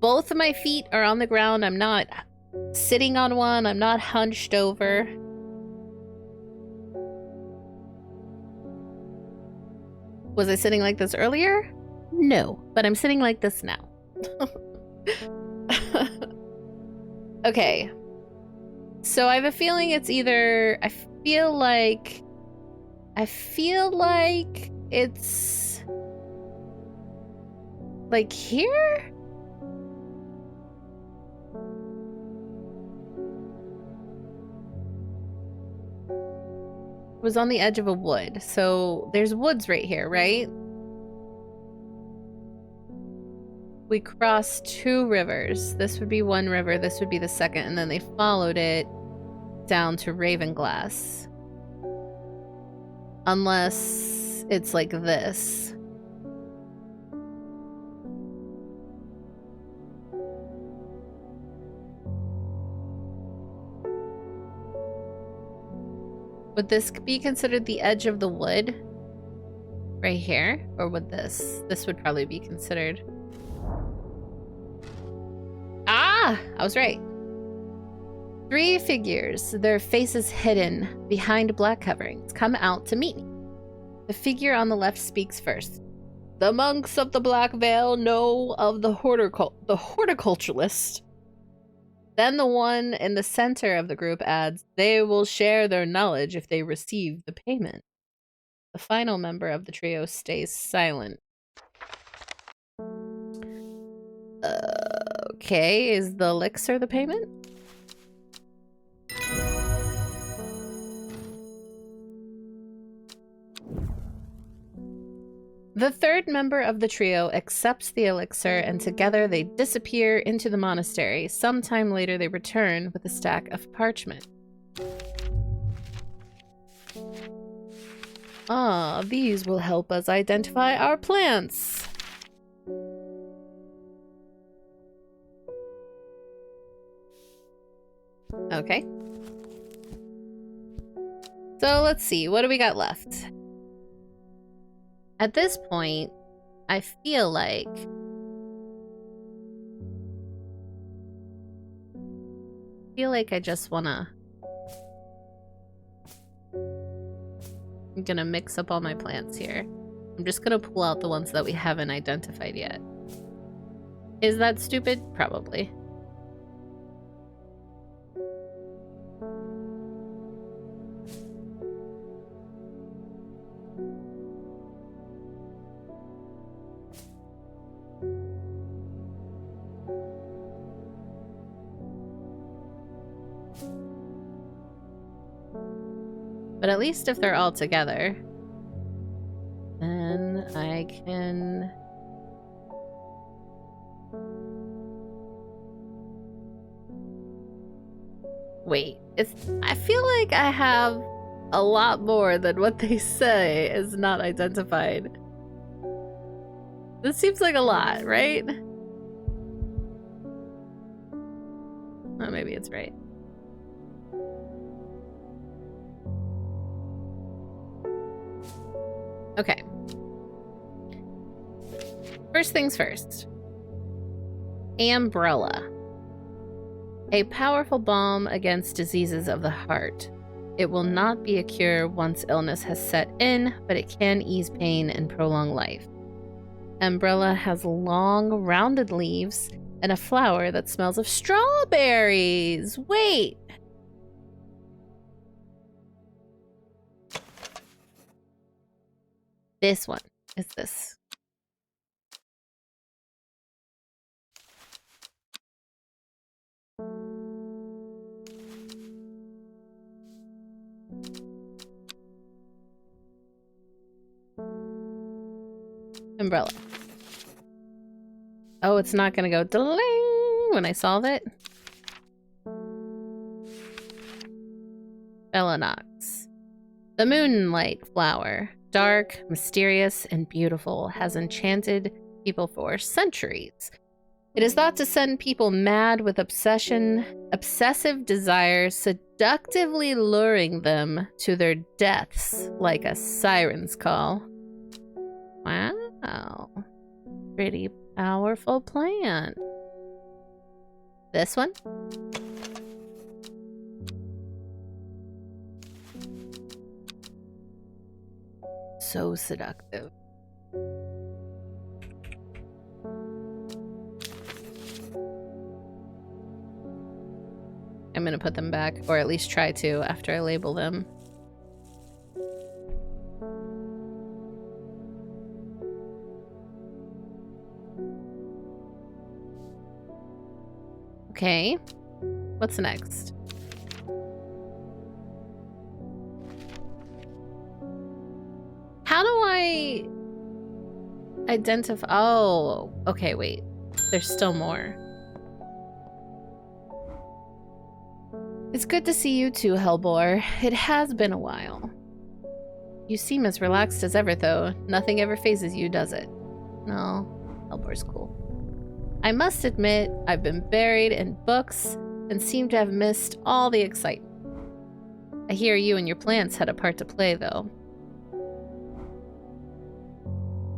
Both of my feet are on the ground. I'm not sitting on one. I'm not hunched over. Was I sitting like this earlier? No, but I'm sitting like this now. Okay. So I have a feeling it's either, I feel like it's like here? It was on the edge of a wood. So there's woods right here, right? We crossed 2 rivers. This would be one river, this would be the second, and then they followed it down to Ravenglass. Unless it's like this. Would this be considered the edge of the wood? Right here? Or would this? This would probably be considered. Ah! I was right. 3 figures, their faces hidden behind black coverings, come out to meet me. The figure on the left speaks first. The monks of the Black Veil know of the horticulturalist. Then the one in the center of the group adds, they will share their knowledge if they receive the payment. The final member of the trio stays silent. Okay, is the elixir the payment? The third member of the trio accepts the elixir, and together they disappear into the monastery. Sometime later, they return with a stack of parchment. Ah, these will help us identify our plants. Okay. So let's see, what do we got left? At this point, I feel like I just wanna... I'm gonna mix up all my plants here. I'm just gonna pull out the ones that we haven't identified yet. Is that stupid? Probably. But at least if they're all together, then I can... Wait, I feel like I have a lot more than what they say is not identified. This seems like a lot, right? Oh, maybe it's right. Okay. First things first. Umbrella. A powerful balm against diseases of the heart. It will not be a cure once illness has set in, but it can ease pain and prolong life. Umbrella has long, rounded leaves and a flower that smells of strawberries. Wait. This one is this. Umbrella. Oh, it's not gonna go ding when I solve it. Belanox. The moonlight flower. Dark, mysterious, and beautiful, has enchanted people for centuries. It is thought to send people mad with obsessive desire, seductively luring them to their deaths like a siren's call. Wow. Pretty powerful plant. This one? So seductive. I'm gonna put them back, or at least try to after I label them. Okay, what's next? How do I identify? Oh, okay, wait. There's still more. It's good to see you too, Hellbore. It has been a while. You seem as relaxed as ever, though. Nothing ever phases you, does it? No, Hellbore's cool. I must admit, I've been buried in books and seem to have missed all the excitement. I hear you and your plants had a part to play, though.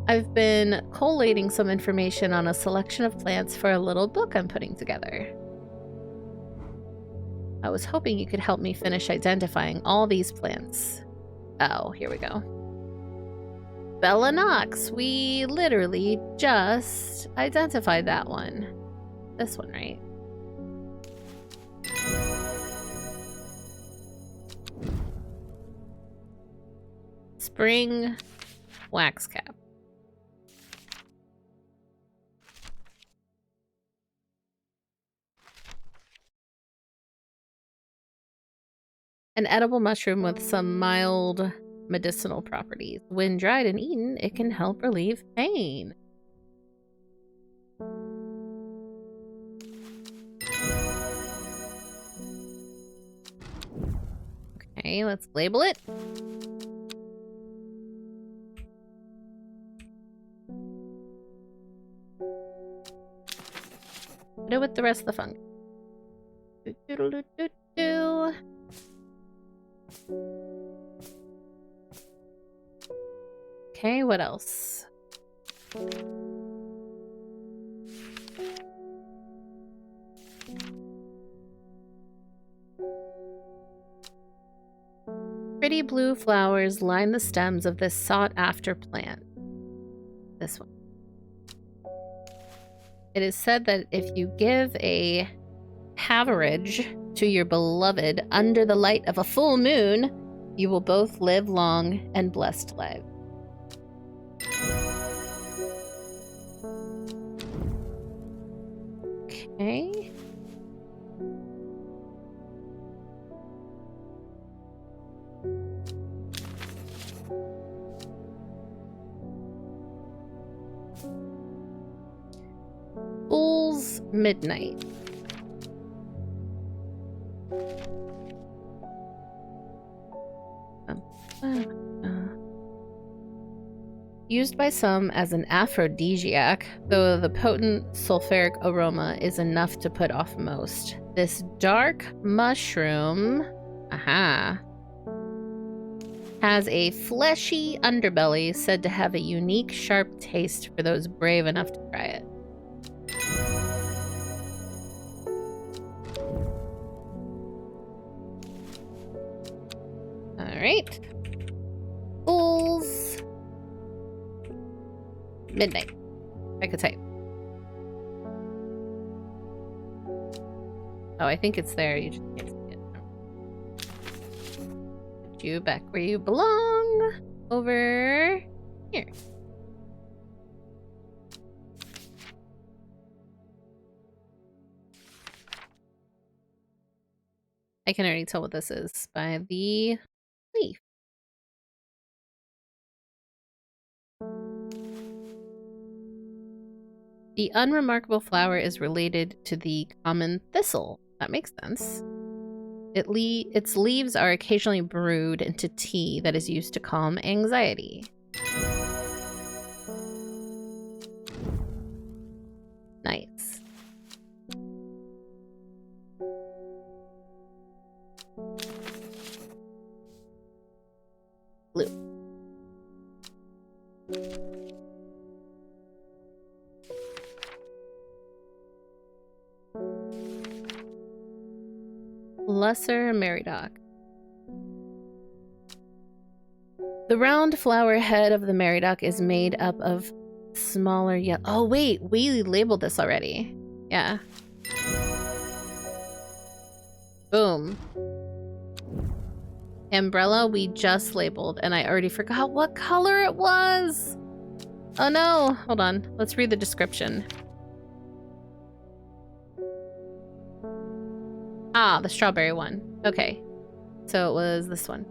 I've been collating some information on a selection of plants for a little book I'm putting together. I was hoping you could help me finish identifying all these plants. Oh, here we go. Bella Knox. We literally just identified that one. This one, right? Spring wax cap. An edible mushroom with some mild medicinal properties. When dried and eaten, it can help relieve pain. Okay, let's label it. Put it with the rest of the fungus. Okay, what else? Pretty blue flowers line the stems of this sought-after plant. This one. It is said that if you give a haverage to your beloved under the light of a full moon, you will both live long and blessed lives. Okay. Fool's Midnight. Used by some as an aphrodisiac, though the potent sulfuric aroma is enough to put off most. This dark mushroom, has a fleshy underbelly said to have a unique, sharp taste for those brave enough to try it. All right. Fool's Midnight. I could type. Oh, I think it's there. You just can't see it. Put you back where you belong. Over here. I can already tell what this is by the leaf. The unremarkable flower is related to the common thistle. That makes sense. Its leaves are occasionally brewed into tea that is used to calm anxiety. Nice. Blue. Lesser Meridoc. The round flower head of the Meridoc is made up of smaller yellow. Oh wait, we labeled this already. Yeah. Boom. Umbrella we just labeled, and I already forgot what color it was. Oh no, hold on. Let's read the description. Ah, the strawberry one. Okay. So it was this one.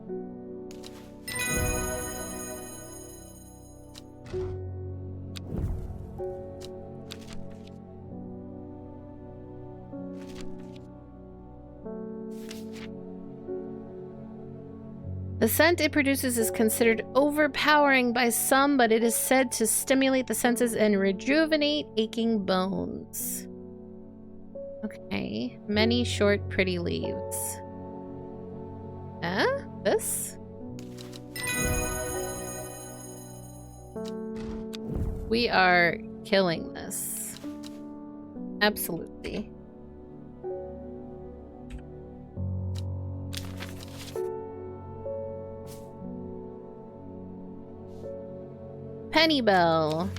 The scent it produces is considered overpowering by some, but it is said to stimulate the senses and rejuvenate aching bones. Okay. Many short, pretty leaves. This? We are killing this. Absolutely. Penny Bell.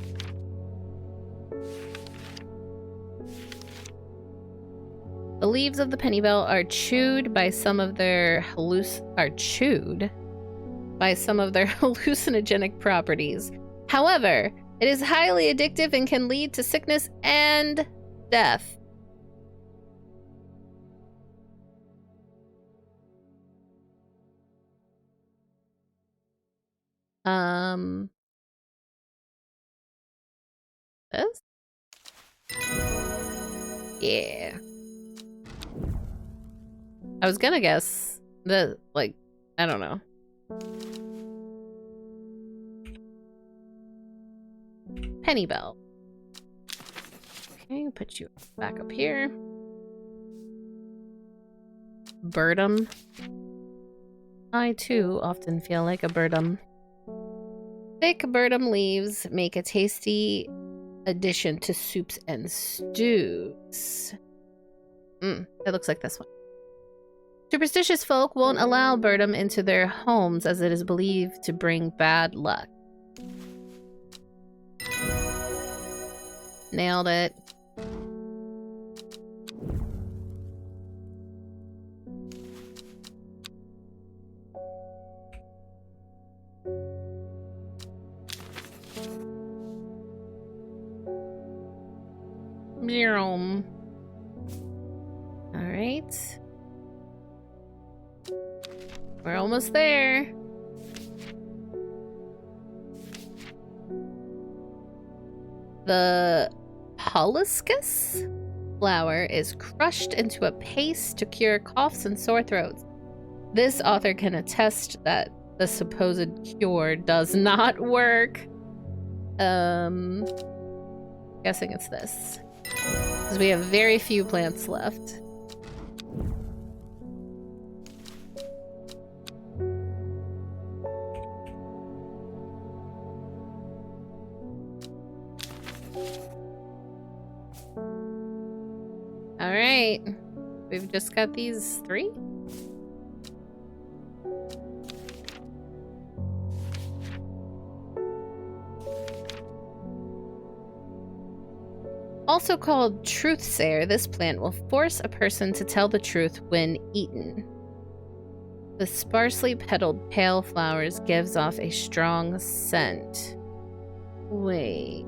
The leaves of the penny bell are chewed by some of their hallucinogenic properties. However, it is highly addictive and can lead to sickness and death. This? Yeah. I was gonna guess the, like, I don't know. Penny Bell. Okay, put you back up here. Birdum. I too often feel like a birdum. Thick birdum leaves make a tasty addition to soups and stews. It looks like this one. Superstitious folk won't allow birdum into their homes as it is believed to bring bad luck. Nailed it. Alright. We're almost there. The Poliscus flower is crushed into a paste to cure coughs and sore throats. This author can attest that the supposed cure does not work. Guessing it's this. Because we have very few plants left. Alright. We've just got these 3? Also called truthsayer, this plant will force a person to tell the truth when eaten. The sparsely petaled pale flowers gives off a strong scent. Wait.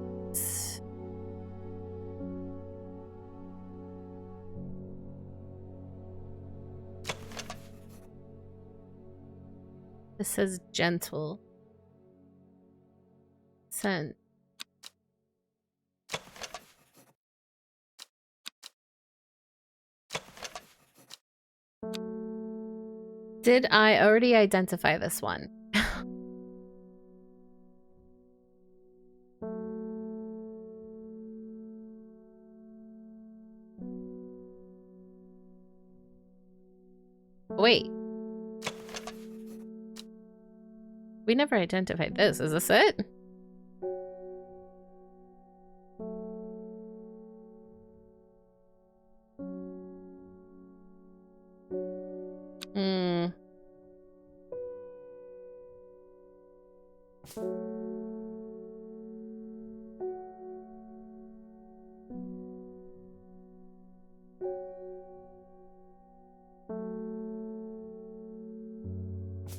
This says gentle scent. Did I already identify this one? Wait. We never identified this. Is this it?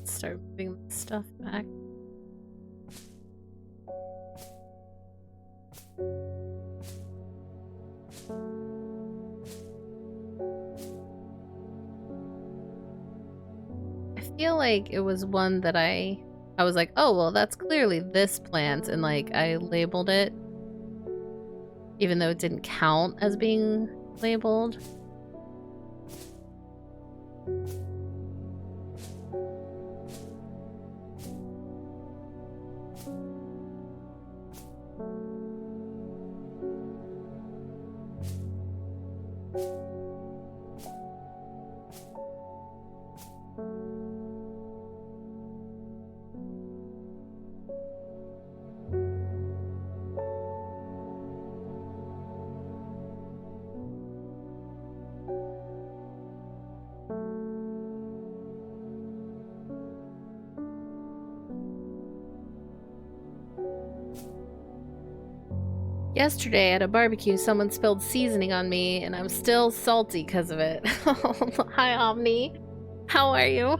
Start moving stuff back. I feel like it was one that I was like, oh, well, that's clearly this plant, and like I labeled it, even though it didn't count as being labeled. Yesterday at a barbecue, someone spilled seasoning on me, and I'm still salty because of it. Hi, Omni. How are you?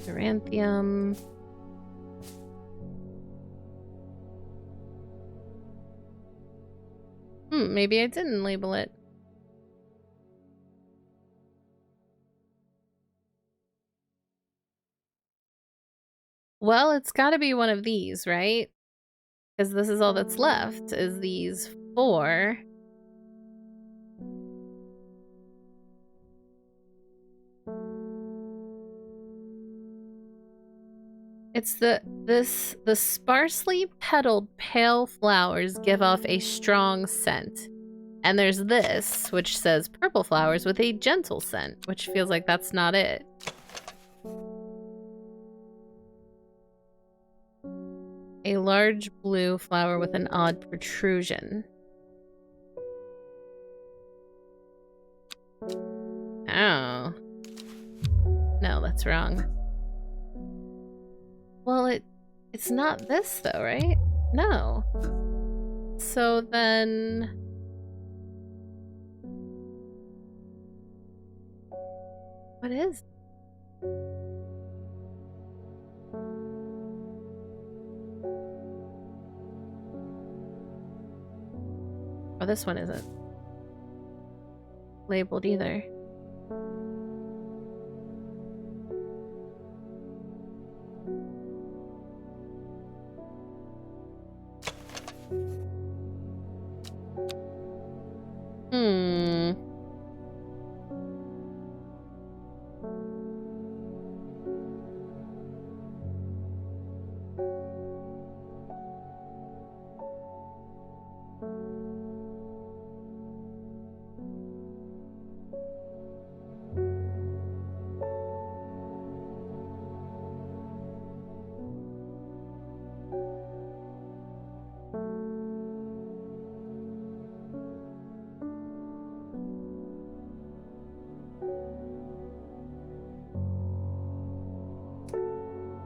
Duranthium. Maybe I didn't label it. Well, it's gotta be one of these, right? Because this is all that's left, is these 4. It's the sparsely petaled pale flowers give off a strong scent. And there's this, which says purple flowers with a gentle scent, which feels like that's not it. A large blue flower with an odd protrusion. Oh. No, that's wrong. Well, it's not this though, right? No. So then... What is? Oh, this one isn't labeled either.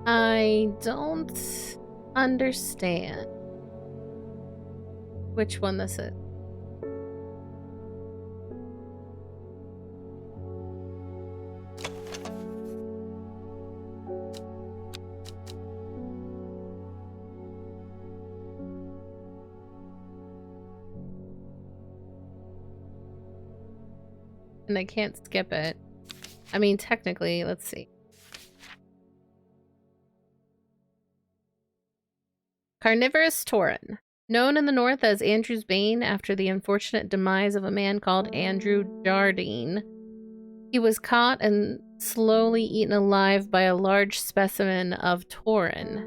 I don't understand which one this is. And I can't skip it. I mean, technically, let's see. Carnivorous Tauren. Known in the north as Andrew's Bane after the unfortunate demise of a man called Andrew Jardine. He was caught and slowly eaten alive by a large specimen of Tauren.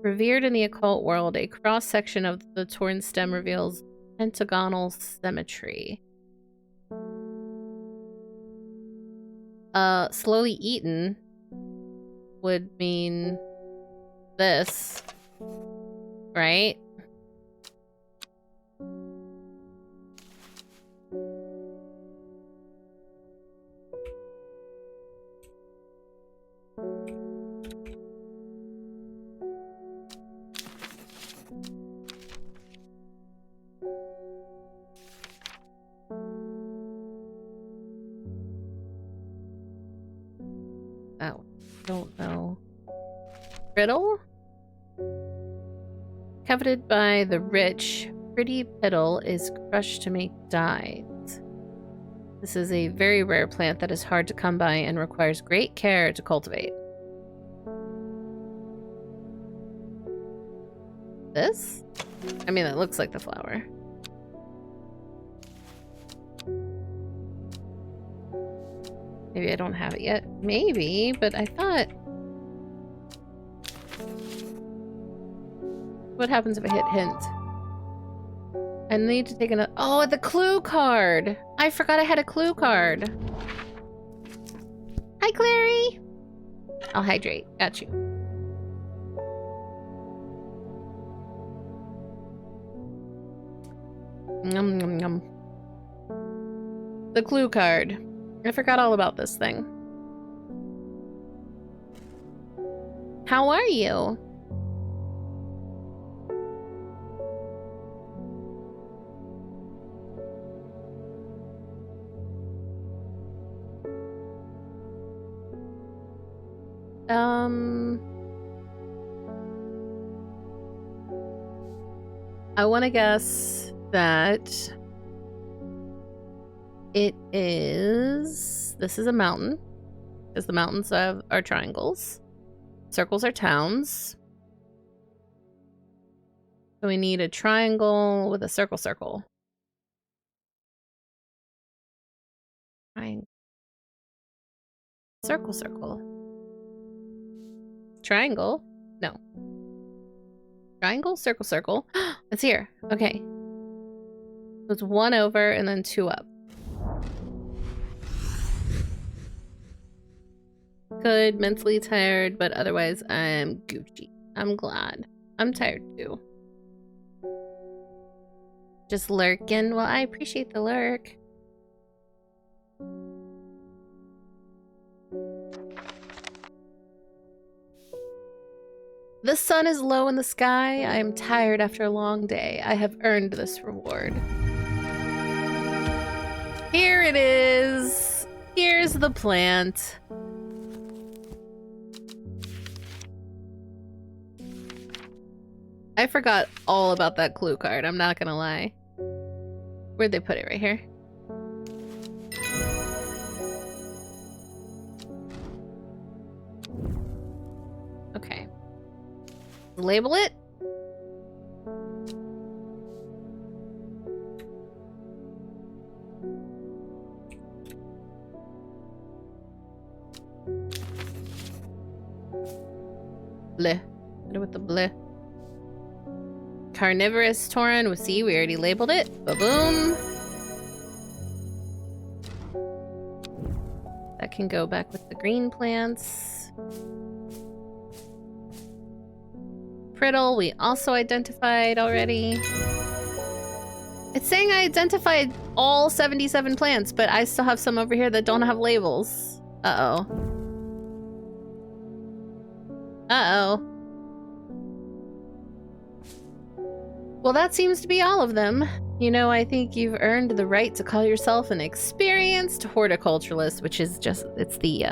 Revered in the occult world, a cross-section of the Tauren stem reveals pentagonal symmetry. Slowly eaten would mean this, right? Oh, don't know. Brittle? Coveted by the rich, pretty petal is crushed to make dyes. This is a very rare plant that is hard to come by and requires great care to cultivate. This? I mean, it looks like the flower. Maybe I don't have it yet. Maybe, but I thought... What happens if I hit hint? I need to take another... Oh, the clue card! I forgot I had a clue card. Hi, Clary! I'll hydrate. Got you. Nom nom nom. The clue card. I forgot all about this thing. How are you? I want to guess that it is... This is a mountain, because the mountains are triangles. Circles are towns. So we need a triangle with a circle. Triangle. Circle. Triangle? No. Triangle, circle. It's here. Okay. So it's 1 over and then 2 up. Good, mentally tired, but otherwise I'm Gucci. I'm glad. I'm tired too. Just lurking. Well, I appreciate the lurk. The sun is low in the sky. I am tired after a long day. I have earned this reward. Here it is. Here's the plant. I forgot all about that clue card, I'm not gonna lie. Where'd they put it? Right here? Okay. Label it. Bleh. Hit it with the bleh. Carnivorous tauren. See, we already labeled it. Ba-boom. That can go back with the green plants. Priddle, we also identified already. It's saying I identified all 77 plants, but I still have some over here that don't have labels. Uh-oh. Uh-oh. Well, that seems to be all of them. You know, I think you've earned the right to call yourself an experienced horticulturalist, which is just, it's the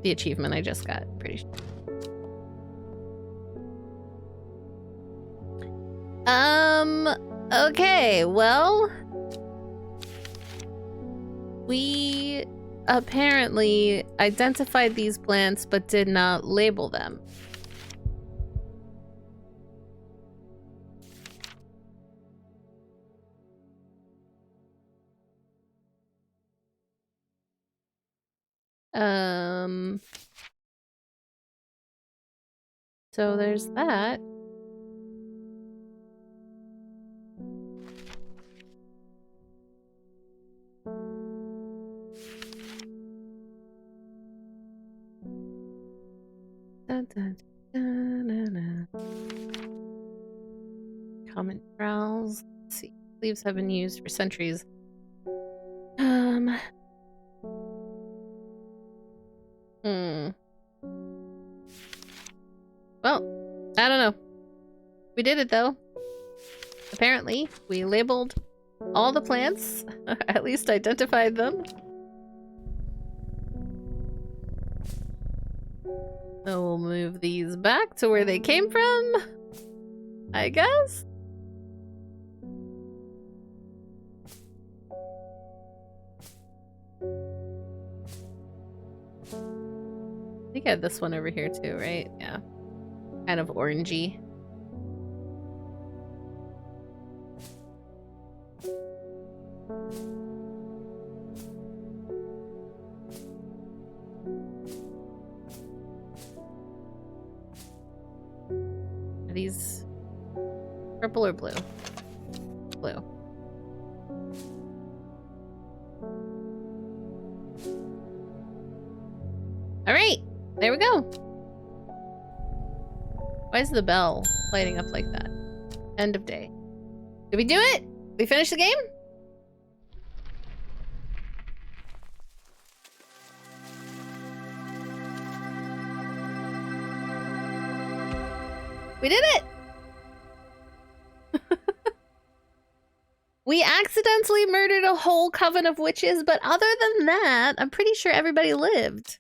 achievement I just got, pretty sure. Okay, well, we apparently identified these plants but did not label them. So there's that. Dun, dun, dun, dun, dun. Common trowels. Let's see. Leaves have been used for centuries. Well, I don't know. We did it though. Apparently, we labeled all the plants, at least identified them. So we'll move these back to where they came from, I guess. I think I had this one over here too, right? Yeah. Kind of orangey. Are these purple or blue? Blue. All right, there we go. Why is the bell lighting up like that? End of day. Did we do it? We finished the game? We did it! We accidentally murdered a whole coven of witches, but other than that, I'm pretty sure everybody lived.